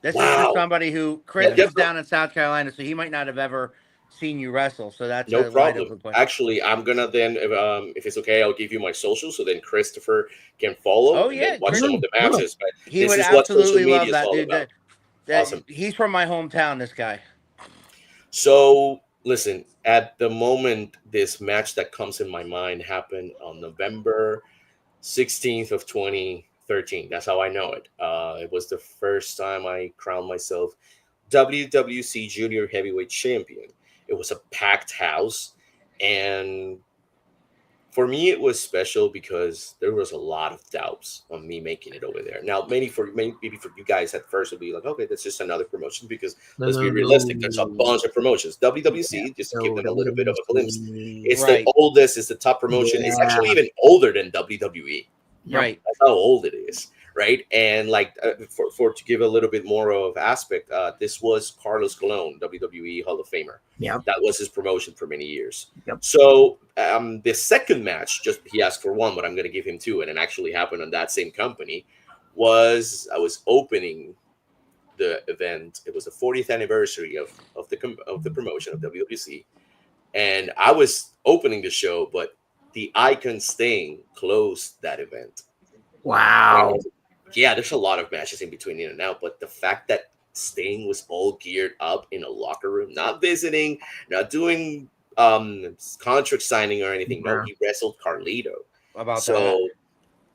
This is Wow. for somebody who Chris Yeah, is down in South Carolina, so he might not have ever seen you wrestle. So that's No a wide problem. open point. Actually, I'm gonna then, if it's okay, I'll give you my social, so then Christopher can follow. Oh, and yeah, then watch Chris- some of the matches. But He this would is what social absolutely media love is that, all dude. about. Awesome. He's from my hometown. This guy. So listen, at the moment, this match that comes in my mind happened on November 16th of 2013. That's how I know it. It was the first time I crowned myself WWC Junior Heavyweight Champion. It was a packed house, and for me, it was special because there was a lot of doubts on me making it over there. Now, maybe for you guys at first would be like, okay, that's just another promotion because let's be realistic. There's a bunch of promotions. WWC, just to give them a little bit of a glimpse, it's Right. the oldest, it's the top promotion. It's actually even older than WWE. Yep. Right. That's how old it is, right? And like for to give a little bit more of aspect, this was Carlos Colon, WWE Hall of Famer. Yep. That was his promotion for many years. Yep. So the second match, just he asked for one, but I'm going to give him two, and it actually happened on that same company. I was opening the event. It was the 40th anniversary of the promotion of WWC, and I was opening the show, but the Icon Sting closed that event. Wow. And, yeah, there's a lot of matches in between in and out, but the fact that Sting was all geared up in a locker room, not visiting, not doing contract signing or anything. No, he wrestled Carlito. About So,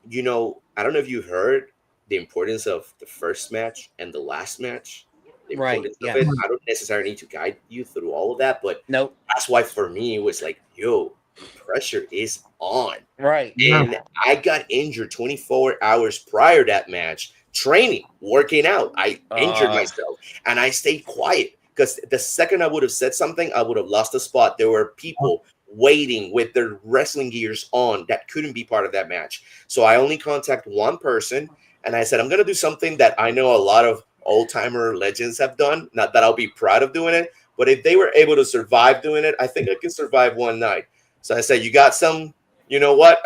that. I don't know if you've heard the importance of the first match and the last match. The Right, importance yeah. of it. I don't necessarily need to guide you through all of that, but Nope. that's why for me it was like, yo, pressure is on. Right. And I got injured 24 hours prior to that match, training, working out. I injured myself and I stayed quiet because the second I would have said something, I would have lost a spot. There were people waiting with their wrestling gears on that couldn't be part of that match. So I only contact one person and I said, I'm going to do something that I know a lot of old timer legends have done. Not that I'll be proud of doing it, but if they were able to survive doing it, I think I can survive one night. So I said, you got some, you know what?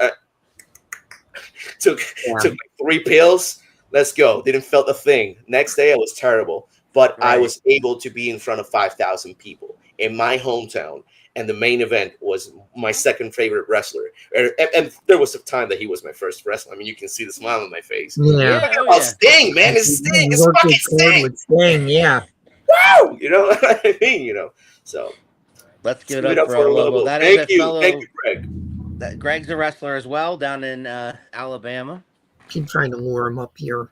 Took 3 pills. Let's go. Didn't felt a thing. Next day, I was terrible. But I was able to be in front of 5,000 people in my hometown. And the main event was my second favorite wrestler. And there was a time that he was my first wrestler. I mean, you can see the smile on my face. Yeah. Sting, man. It's Sting. It's Worked fucking his cord Sting. with Sting, yeah. Wow. You know what I mean? So let's give it up for El Lobo. That is Thank a you. fellow. Thank you, Greg. Greg's a wrestler as well down in Alabama. Keep trying to lure him up here.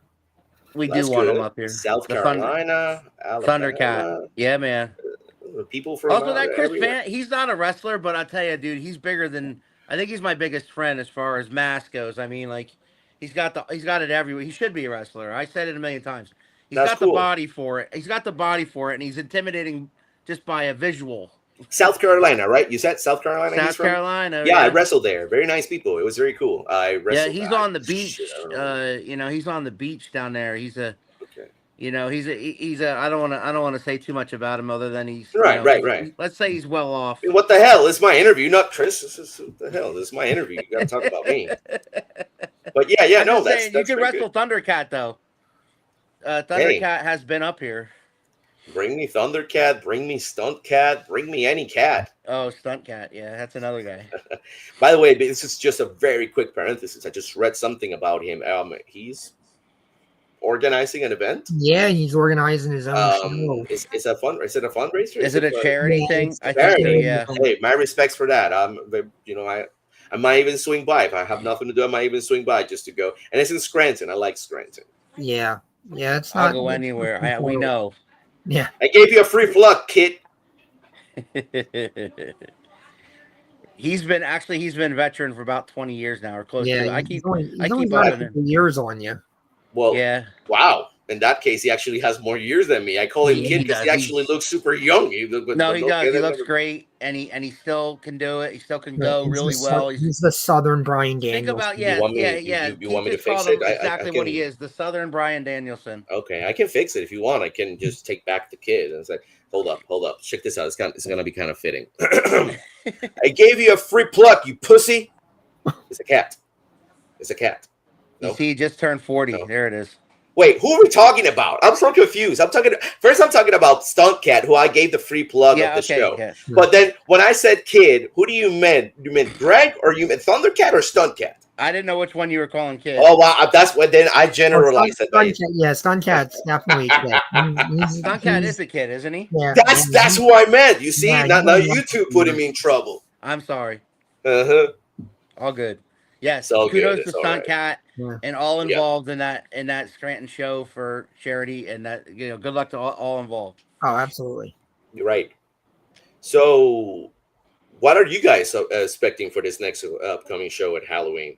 We That's do want good. him up here. South The Carolina, Thundercat. Alabama. Yeah, man. People from Also, that Chris everywhere. Van, he's not a wrestler, but I tell you, dude, he's bigger than. I think he's my biggest friend as far as mass goes. I mean, like, he's got it everywhere. He should be a wrestler. I said it a million times. He's That's got the cool. body for it. He's got the body for it, and he's intimidating just by a visual. South Carolina, right? You said South Carolina. He's South from? Carolina. Yeah, I wrestled there. Very nice people. It was very cool. I Yeah, wrestled. he's on the beach. Shit, I don't know. You know, he's on the beach down there. He's a. Okay. You know, he's a. I don't want to say too much about him other than he's Right, you know, right. Let's say he's well off. What the hell? This is my interview, not Chris. What the hell? This is my interview. You gotta talk about me. But yeah, I'm no, just that's saying, you can wrestle good. Thundercat though. Thundercat has been up here. Bring me Thundercat. Bring me Stunt Cat. Bring me any cat. Oh, Stunt Cat. Yeah, that's another guy. By the way, this is just a very quick parenthesis. I just read something about him. He's organizing an event. Yeah, he's organizing his own show. Is it a fundraiser? Is it a charity thing? I think so, charity. yeah. Hey, my respects for that. I might even swing by if I have nothing to do. I might even swing by just to go. And it's in Scranton. I like Scranton. Yeah, it's not. I'll go anywhere. We know. Yeah, I gave you a free plug, kid. He's been veteran for about 20 years now, or close to. I keep only up got a with him. couple years on you. Well, Yeah. wow. In that case, he actually has more years than me. I call him Yeah, kid he because does. he actually looks super young. He does. He looks great, and he still can do it. He still can go really well. He's the Southern Brian Danielson. Think about You want me to fix it? Exactly I what can- he is, the Southern Brian Danielson. Okay, I can fix it if you want. I can just take back the kid and say, hold up. Check this out. It's gonna be kind of fitting. I gave you a free plug, you pussy. It's a cat. You No? see, he just turned 40. No. There it is. Wait, who are we talking about? I'm so confused. I'm talking about Stunt Cat, who I gave the free plug of the show. Yeah. But then when I said kid, who do you meant? You meant Greg or you meant Thundercat or Stunt Cat? I didn't know which one you were calling kid. Oh wow, that's what then I generalized it. Stuntcat's definitely a kid. Stunt Cat is a kid, isn't he? Yeah, That's who I meant. You see, Yeah, now you two putting me in trouble. I'm sorry. Uh-huh. All good. Yes. It's all Kudos good. to It's all Stunt right. Cat Yeah. and all involved in that Scranton show for charity, and that good luck to all involved. Oh, absolutely. You're right. So, what are you guys expecting for this next upcoming show at Halloween?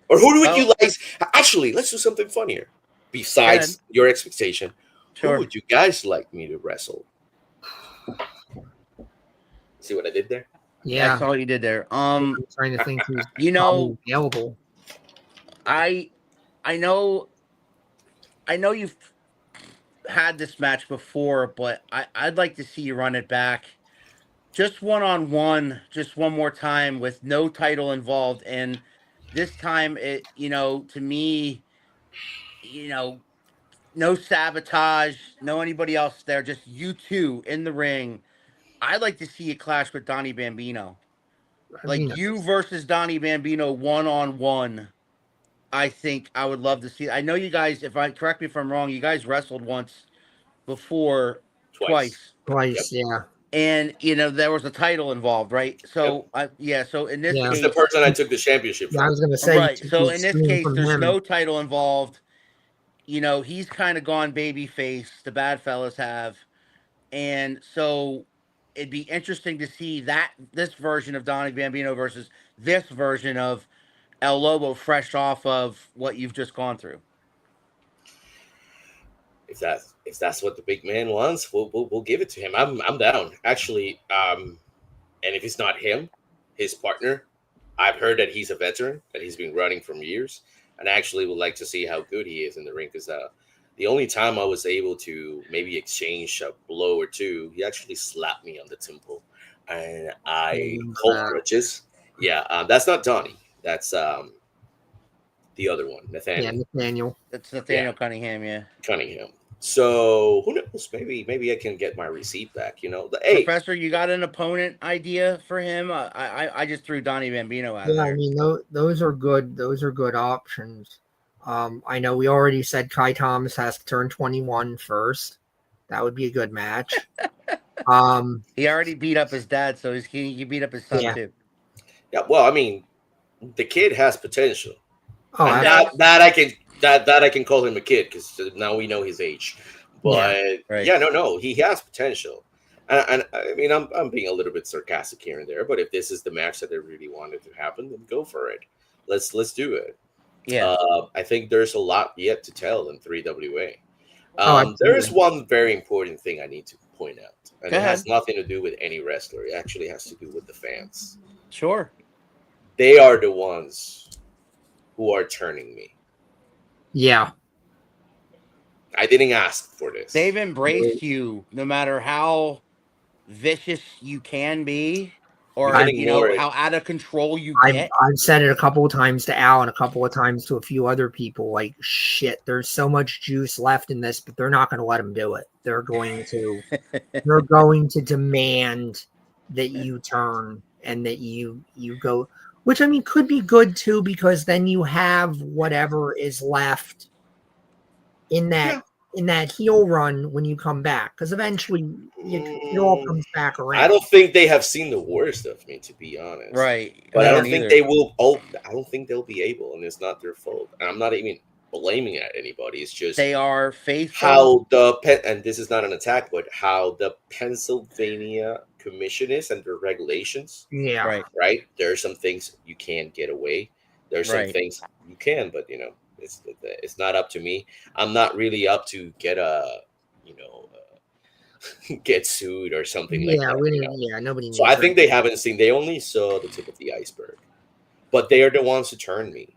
Or who would you like? Actually, let's do something funnier. Besides your expectation, Sure. who would you guys like me to wrestle? See what I did there? Yeah. That's all you did there. I'm trying to think who's Available. I know you've had this match before, but I'd like to see you run it back. Just one-on-one, just one more time with no title involved. And this time to me, no sabotage, no anybody else there, just you two in the ring. I'd like to see you clash with Donnie Bambino. You versus Donnie Bambino one-on-one. I think I would love to see. I know you guys, correct me if I'm wrong, you guys wrestled once before, twice. Yeah. And there was a title involved, right? So so in this case, he's the person I took the championship from. I was gonna say, right. So in this case, there's no title involved. He's kind of gone babyface, the bad fellas have. And so it'd be interesting to see this version of Donnie Bambino versus this version of El Lobo, fresh off of what you've just gone through. If that's what the big man wants, we'll give it to him. I'm down actually. And if it's not him, his partner, I've heard that he's a veteran, that he's been running for years, and I actually would like to see how good he is in the ring because the only time I was able to maybe exchange a blow or two, he actually slapped me on the temple, and I hold grudges. Yeah, that's not Donnie. That's the other one, Nathaniel. Yeah, Nathaniel. That's Nathaniel Cunningham. Yeah, Cunningham. So who knows? Maybe I can get my receipt back. Hey, Professor, you got an opponent idea for him? I just threw Donnie Bambino out. Yeah, I mean those are good. Those are good options. I know we already said Kai Thomas has to turn 21 first. That would be a good match. He already beat up his dad, so he beat up his son too. Yeah, well, I mean, the kid has potential. Oh, that I can That I can call him a kid because now we know his age. But Right. yeah, no, he has potential. And I mean, I'm being a little bit sarcastic here and there, but if this is the match that they really wanted to happen, then go for it. Let's do it. Yeah. I think there's a lot yet to tell in 3WA. Oh, There is absolutely. one very important thing I need to point out, and Go it has ahead. nothing to do with any wrestler. It actually has to do with the fans. Sure. They are the ones who are turning me. Yeah. I didn't ask for this. They've embraced you no matter how vicious you can be, You or can you ignore know it. how out of control you I've get. I've said it a couple of times to Al and a couple of times to a few other people. Like, shit, there's so much juice left in this, but they're not going to let them do it. They're going to demand that you turn and that you go, which I mean could be good too, because then you have whatever is left in that Yeah. in that heel run when you come back, because eventually it all comes back I around. don't think they have seen the worst of me, to be honest. Right. But I I don't don't think either. they will. Oh, I don't think they'll be able, and it's not their fault. And I'm not even blaming it at anybody. It's just They are faithful. how and this is not an attack, but how the Pennsylvania Commission is and their regulations. Yeah. Right. Right, there are some things you can't get away. There are some Right. things you can, but it's not up to me. I'm not really up to get you know get sued or something like Yeah, that. yeah, nobody So needs I that. think they haven't seen. They only saw the tip of the iceberg, but they are the ones who turned me.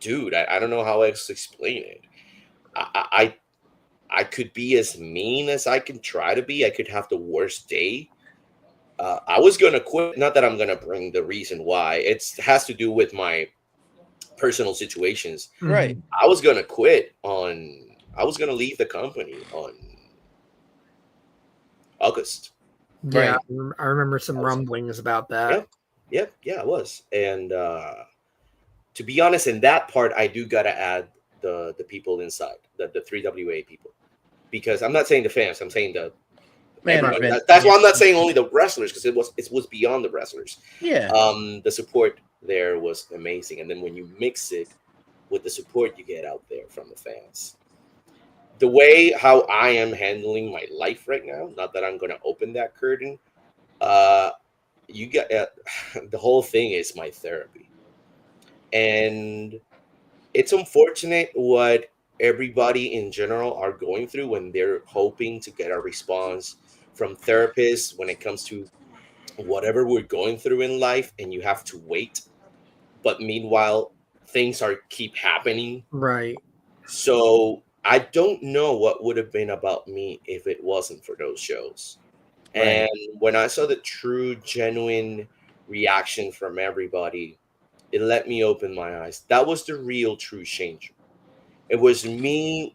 Dude. I don't know how else to explain it. I could be as mean as I can try to be. I could have the worst day. I was gonna quit. Not that I'm gonna bring the reason why. It has to do with my personal situations. Right. I was gonna quit on. I was gonna leave the company on August. Yeah, Right. I remember some I was- rumblings about Yeah, that. yeah, I was. And to be honest, in that part, I do gotta add the people inside the 3WA people, because I'm not saying the fans. I'm saying the everybody. Management. That's why I'm not saying only the wrestlers, because it was beyond the wrestlers. Yeah. The support there was amazing, and then when you mix it with the support you get out there from the fans, the way how I am handling my life right now, not that I'm going to open that curtain, you got the whole thing is my therapy, and it's unfortunate what everybody in general are going through when they're hoping to get a response from therapists when it comes to whatever we're going through in life, and you have to wait, but meanwhile things are keep happening. Right. So I don't know what would have been about me if it wasn't for those shows. Right. And when I saw the true genuine reaction from everybody, it let me open my eyes. That was the real true change. It was me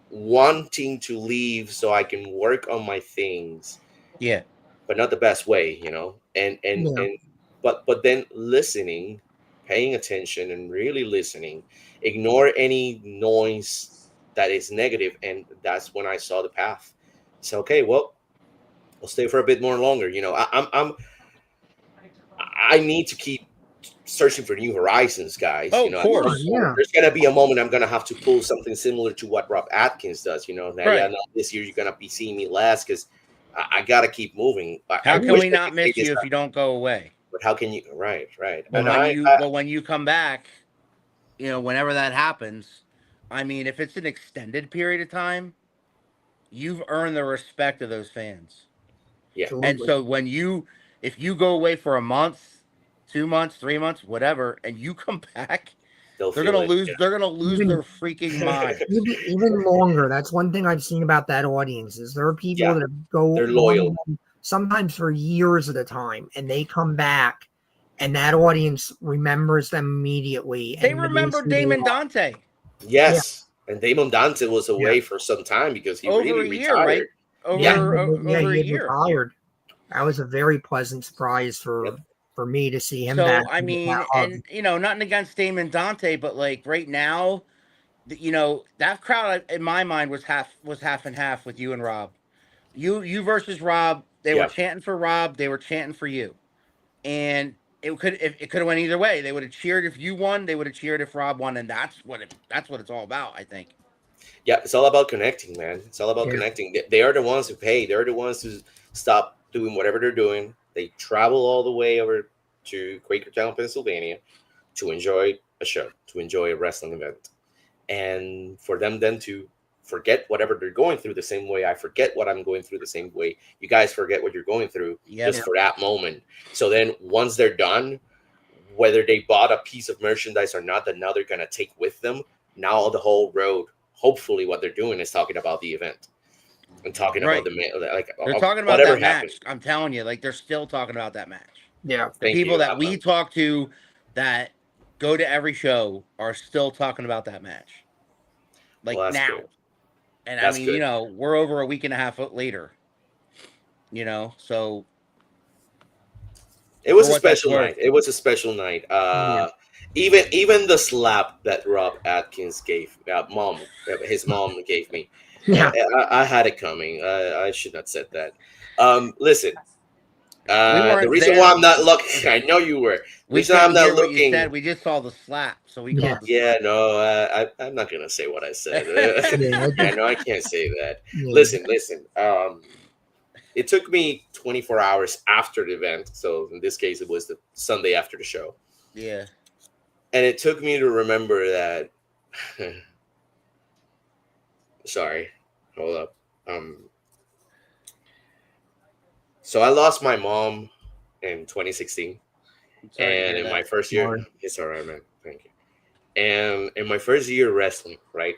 wanting to leave so I can work on my things, Yeah. but not the best way, and Yeah. but then listening, paying attention and really listening, ignore any noise that is negative, and that's when I saw the path. So okay, well, I'll stay for a bit more longer. I need to keep searching for new horizons, guys. Oh, At of some course. point, Yeah. there's gonna be a moment I'm gonna have to pull something similar to what Rob Atkins does. Now, Right. yeah, no, this year you're gonna be seeing me less because I gotta keep moving. I How can wish we I not could say miss this, you if you don't go away? but how can you? Right. But And when you come back, whenever that happens, I mean, if it's an extended period of time, you've earned the respect of those fans. yeah, And Absolutely. so if you go away for a month, 2 months, 3 months, whatever, and you come back, they'll they're feel gonna it. lose. They're gonna lose Even their freaking minds. even longer. That's one thing I've seen about that audience is there are people Yeah, that go they're loyal. sometimes for years at a time, and they come back, and that audience remembers them immediately. They And remember knows who they Damon are. Dante Yes, and Damon Dante was Yeah. away for some time because he over really a year, right? retired. Yeah, Over he a had year. retired. That was a very pleasant surprise Yep. for me to see him back. So I and get mean, that hug. and nothing against Damon Dante, but like right now, that crowd in my mind was half and half with you and Rob. You versus Rob. They were Yeah, chanting for Rob. They were chanting for you. And it could have went either way. They would have cheered if you won. They would have cheered if Rob won, and that's what it's all about. I think. Yeah, it's all about connecting, man. It's all about Yeah. connecting. They are the ones who pay. They're the ones who stop doing whatever they're doing. They travel all the way over to Quakertown, Pennsylvania, to enjoy a show, to enjoy a wrestling event, and for them then to forget whatever they're going through the same way I forget what I'm going through the same way you guys forget what you're going through Yep. just for that moment. So then once they're done, whether they bought a piece of merchandise or not, that now they're gonna take with them. Now the whole road, hopefully, what they're doing is talking about the event and talking Right. about like They're talking about whatever that happened. match. I'm telling you, like they're still talking about that match. Yeah. The Thank people you. that we talk to that go to every show are still talking about that match. Like Well, that's now. good. And That's I mean, good. you know, we're over a week and a half later. You know, so It was for a what that's special worth. night. It was a special night. Even the slap that Rob Atkins gave, his mom gave me. Yeah. I had it coming. I should not have said that. Listen, We the weren't reason there. why I'm not looking, I know you were. The We reason I'm couldn't not hear what you looking. said. We just saw the slap, so we Yeah. called the Yeah, slap. no, I'm not gonna say what I said. Yeah. I know I can't say that. Yeah. Listen. It took me 24 hours after the event. So in this case, it was the Sunday after the show. Yeah. And it took me to remember that. Sorry, hold up. So I lost my mom in 2016, Sorry to and hear in my that. first year, Sorry. it's all right, man. Thank you. And in my first year wrestling, right,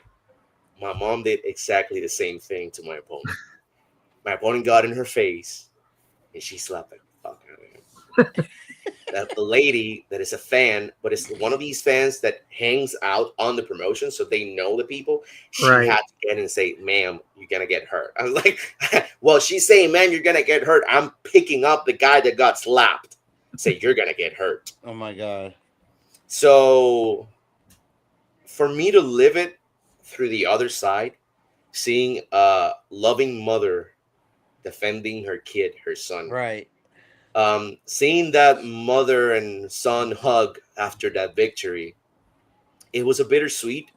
my mom did exactly the same thing to my opponent. My opponent got in her face, and she slapped the fuck out of him. That the lady that is a fan, but it's one of these fans that hangs out on the promotion, so they know the people. She Right. had to get and say, "Ma'am, you're gonna get hurt." I was like, "Well, she's saying, man, you're gonna get hurt." I'm picking up the guy that got slapped. Say, "You're gonna get hurt." Oh my god. So, for me to live it through the other side, seeing a loving mother defending her kid, her son, Right. seeing that mother and son hug after that victory, it was a bittersweet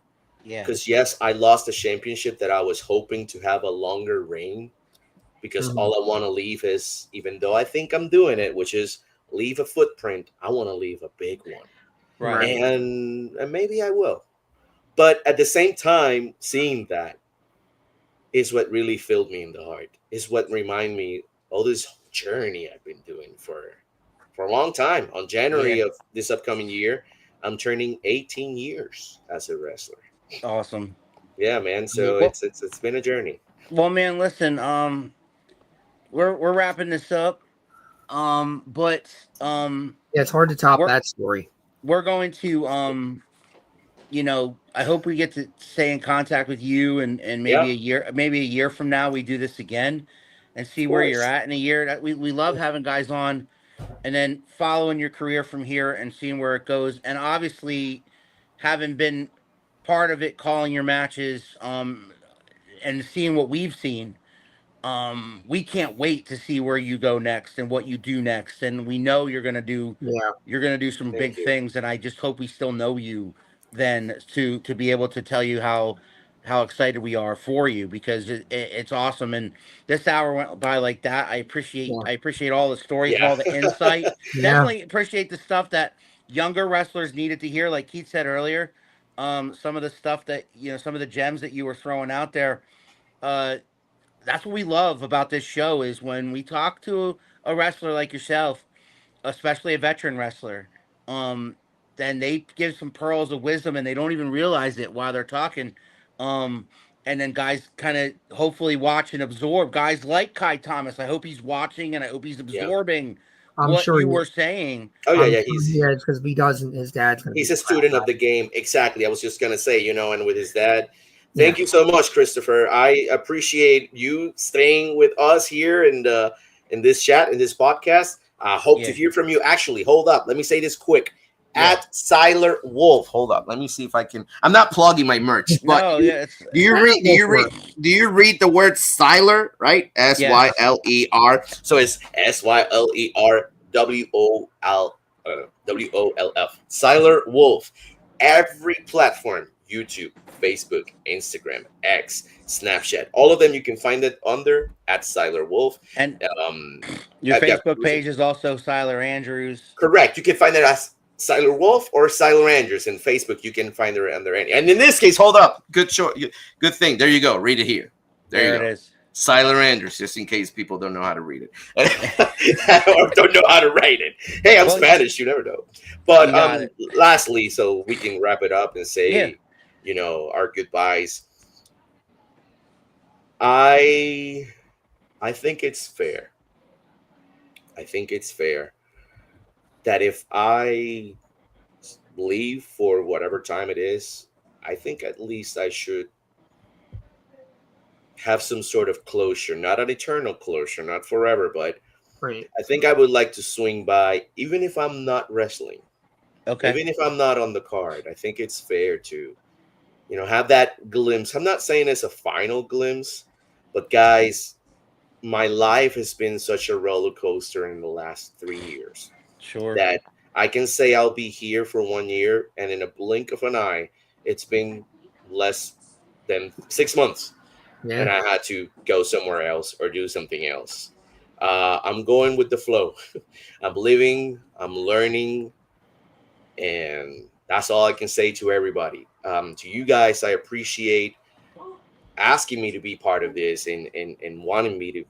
Yeah. because yes, I lost a championship that I was hoping to have a longer reign, because Mhm. all I want to leave is, even though I think I'm doing it, which is leave a footprint, I want to leave a big one. Right. And maybe I will. But at the same time, seeing that is what really filled me in the heart, is what remind me all this journey I've been doing for a long time. On January of this upcoming year, I'm turning 18 years as a wrestler. Awesome. Yeah, man. So Well- it's been a journey. Well, man, listen. We're wrapping this up. But Yeah, it's hard to top that story. we're going to you know, I hope we get to stay in contact with you, and maybe a year from now we do this again and see where you're at in a year. We love having guys on, and then following your career from here and seeing where it goes. And obviously, having been part of it, calling your matches, and seeing what we've seen, we can't wait to see where you go next and what you do next. And we know you're gonna do some big things, and I just hope we still know you then to be able to tell you how excited we are for you, because it's awesome. And this hour went by like that. I appreciate all the stories and all the insight. Definitely appreciate the stuff that younger wrestlers needed to hear, like Keith said earlier. Some of the stuff that, you know, some of the gems that you were throwing out there, that's what we love about this show, is when we talk to a wrestler like yourself, especially a veteran wrestler, then they give some pearls of wisdom and they don't even realize it while they're talking. And then guys kind of hopefully watch and absorb. Guys like Kai Thomas, I hope he's watching and I hope he's absorbing what you were saying. Oh yeah, it's because he doesn't. His dad's gonna. He's a student of the game. Exactly. I was just gonna say, you know, and with his dad. Thank you so much, Christopher. I appreciate you staying with us here in this chat, in this podcast. I hope to hear from you. Actually, hold up. Let me say this quick. At Syler Wolf. Hold up. Let me see if I can. I'm not plugging my merch, but do you read the word Syler, right? Syler. So it's SYLER WOLF. Syler Wolf. Every platform: YouTube, Facebook, Instagram, X, Snapchat. All of them you can find it under at Syler Wolf. And Um, your I've got Facebook page is also Syler Andrews. correct. You can find it as Syler Wolf or Syler Andrews in Facebook. You can find it under any. And in this case, hold up. Good thing. There you go. Read it here. There you go. It is. Syler Andrews, just in case people don't know how to read it or don't know how to write it. Hey, I'm Spanish. You never know. But lastly, so we can wrap it up and say, our goodbyes. I think it's fair. I think it's fair that if I leave for whatever time it is, I think at least I should have some sort of closure, not an eternal closure, not forever, but Right. I think I would like to swing by, even if I'm not wrestling, Okay. even if I'm not on the card. I think it's fair to, have that glimpse. I'm not saying it's a final glimpse, but guys, my life has been such a roller coaster in the last 3 years. Sure. That I can say I'll be here for 1 year, and in a blink of an eye, it's been less than 6 months. Yeah. And I had to go somewhere else or do something else. I'm going with the flow. I'm living, I'm learning, and that's all I can say to everybody. To you guys, I appreciate asking me to be part of this and wanting me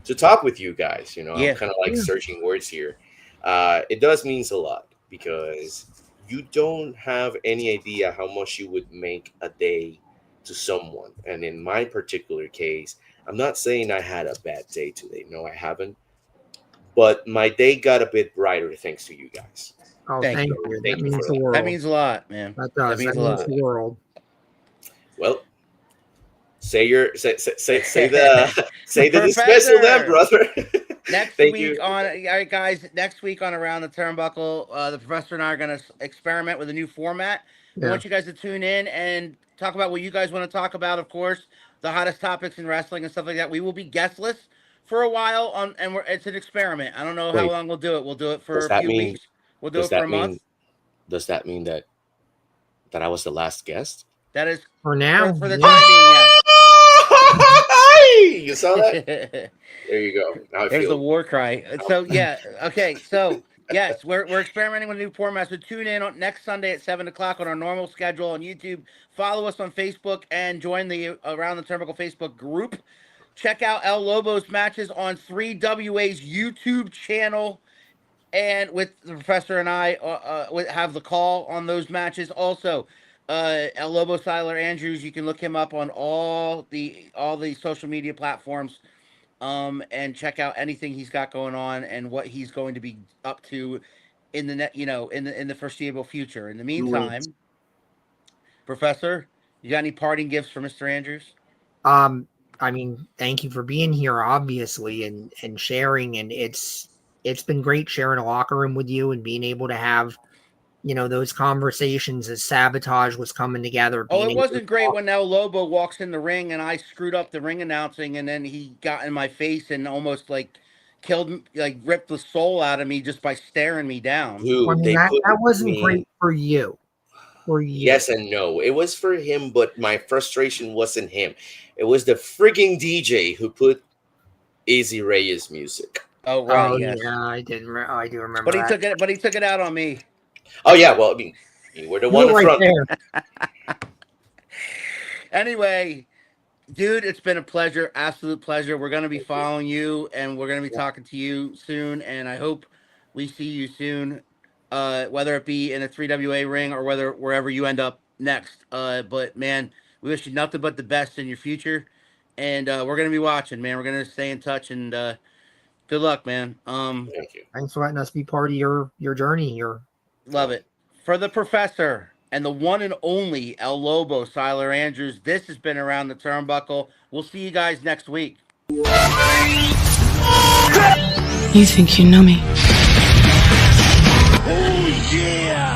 to talk with you guys. I'm kind of like searching words here. It does means a lot because you don't have any idea how much you would make a day to someone. And in my particular case, I'm not saying I had a bad day today. No, I haven't. But my day got a bit brighter thanks to you guys. Oh, thank you. Thank That you means for the world. That means a lot, man. That does. That means That a means lot. the world. Well, say the dismissal then, brother. Next Thank week you. all right, guys. Next week on Around the Turnbuckle, the professor and I are going to experiment with a new format. We want you guys to tune in and talk about what you guys want to talk about. Of course, the hottest topics in wrestling and stuff like that. We will be guestless for a while and it's an experiment. I don't know how long we'll do it. We'll do it for a few weeks. We'll do it for a month. Does that mean that I was the last guest? That is For now. For the time being, yes. You saw that? There you go. Now There's the war cry. So okay. So yes, we're experimenting with a new format. So tune in on next Sunday at 7:00 on our normal schedule on YouTube. Follow us on Facebook and join the Around the Turnbuckle Facebook group. Check out El Lobo's matches on 3WA's YouTube channel, and with the professor and I have the call on those matches. Also, El Lobo Syler Andrews, you can look him up on all the social media platforms. And check out anything he's got going on and what he's going to be up to in the in the foreseeable future. In the meantime, Professor, you got any parting gifts for Mr. Andrews? I mean, thank you for being here, obviously, and sharing. And it's been great sharing a locker room with you and being able to have, those conversations as Sabotage was coming together. Oh, it wasn't great when El Lobo walks in the ring and I screwed up the ring announcing, and then he got in my face and almost ripped the soul out of me just by staring me down. Dude, I mean, that wasn't great for you. Yes and no. It was for him, but my frustration wasn't him. It was the freaking DJ who put Izzy Reyes music. Oh, right. Yes. Yeah, I do remember. But he took it out on me. Oh yeah, well, I mean, you were the one in front. There. Anyway, dude, it's been a pleasure, absolute pleasure. We're gonna be following you, and we're gonna be talking to you soon. And I hope we see you soon, whether it be in a 3WA ring or wherever you end up next. But man, we wish you nothing but the best in your future, and we're gonna be watching, man. We're gonna stay in touch, and good luck, man. Thank you. Thanks for letting us be part of your journey here. Love it. For the professor and the one and only El Lobo, Syler Andrews, this has been Around the Turnbuckle. We'll see you guys next week. You think you know me? Oh, yeah!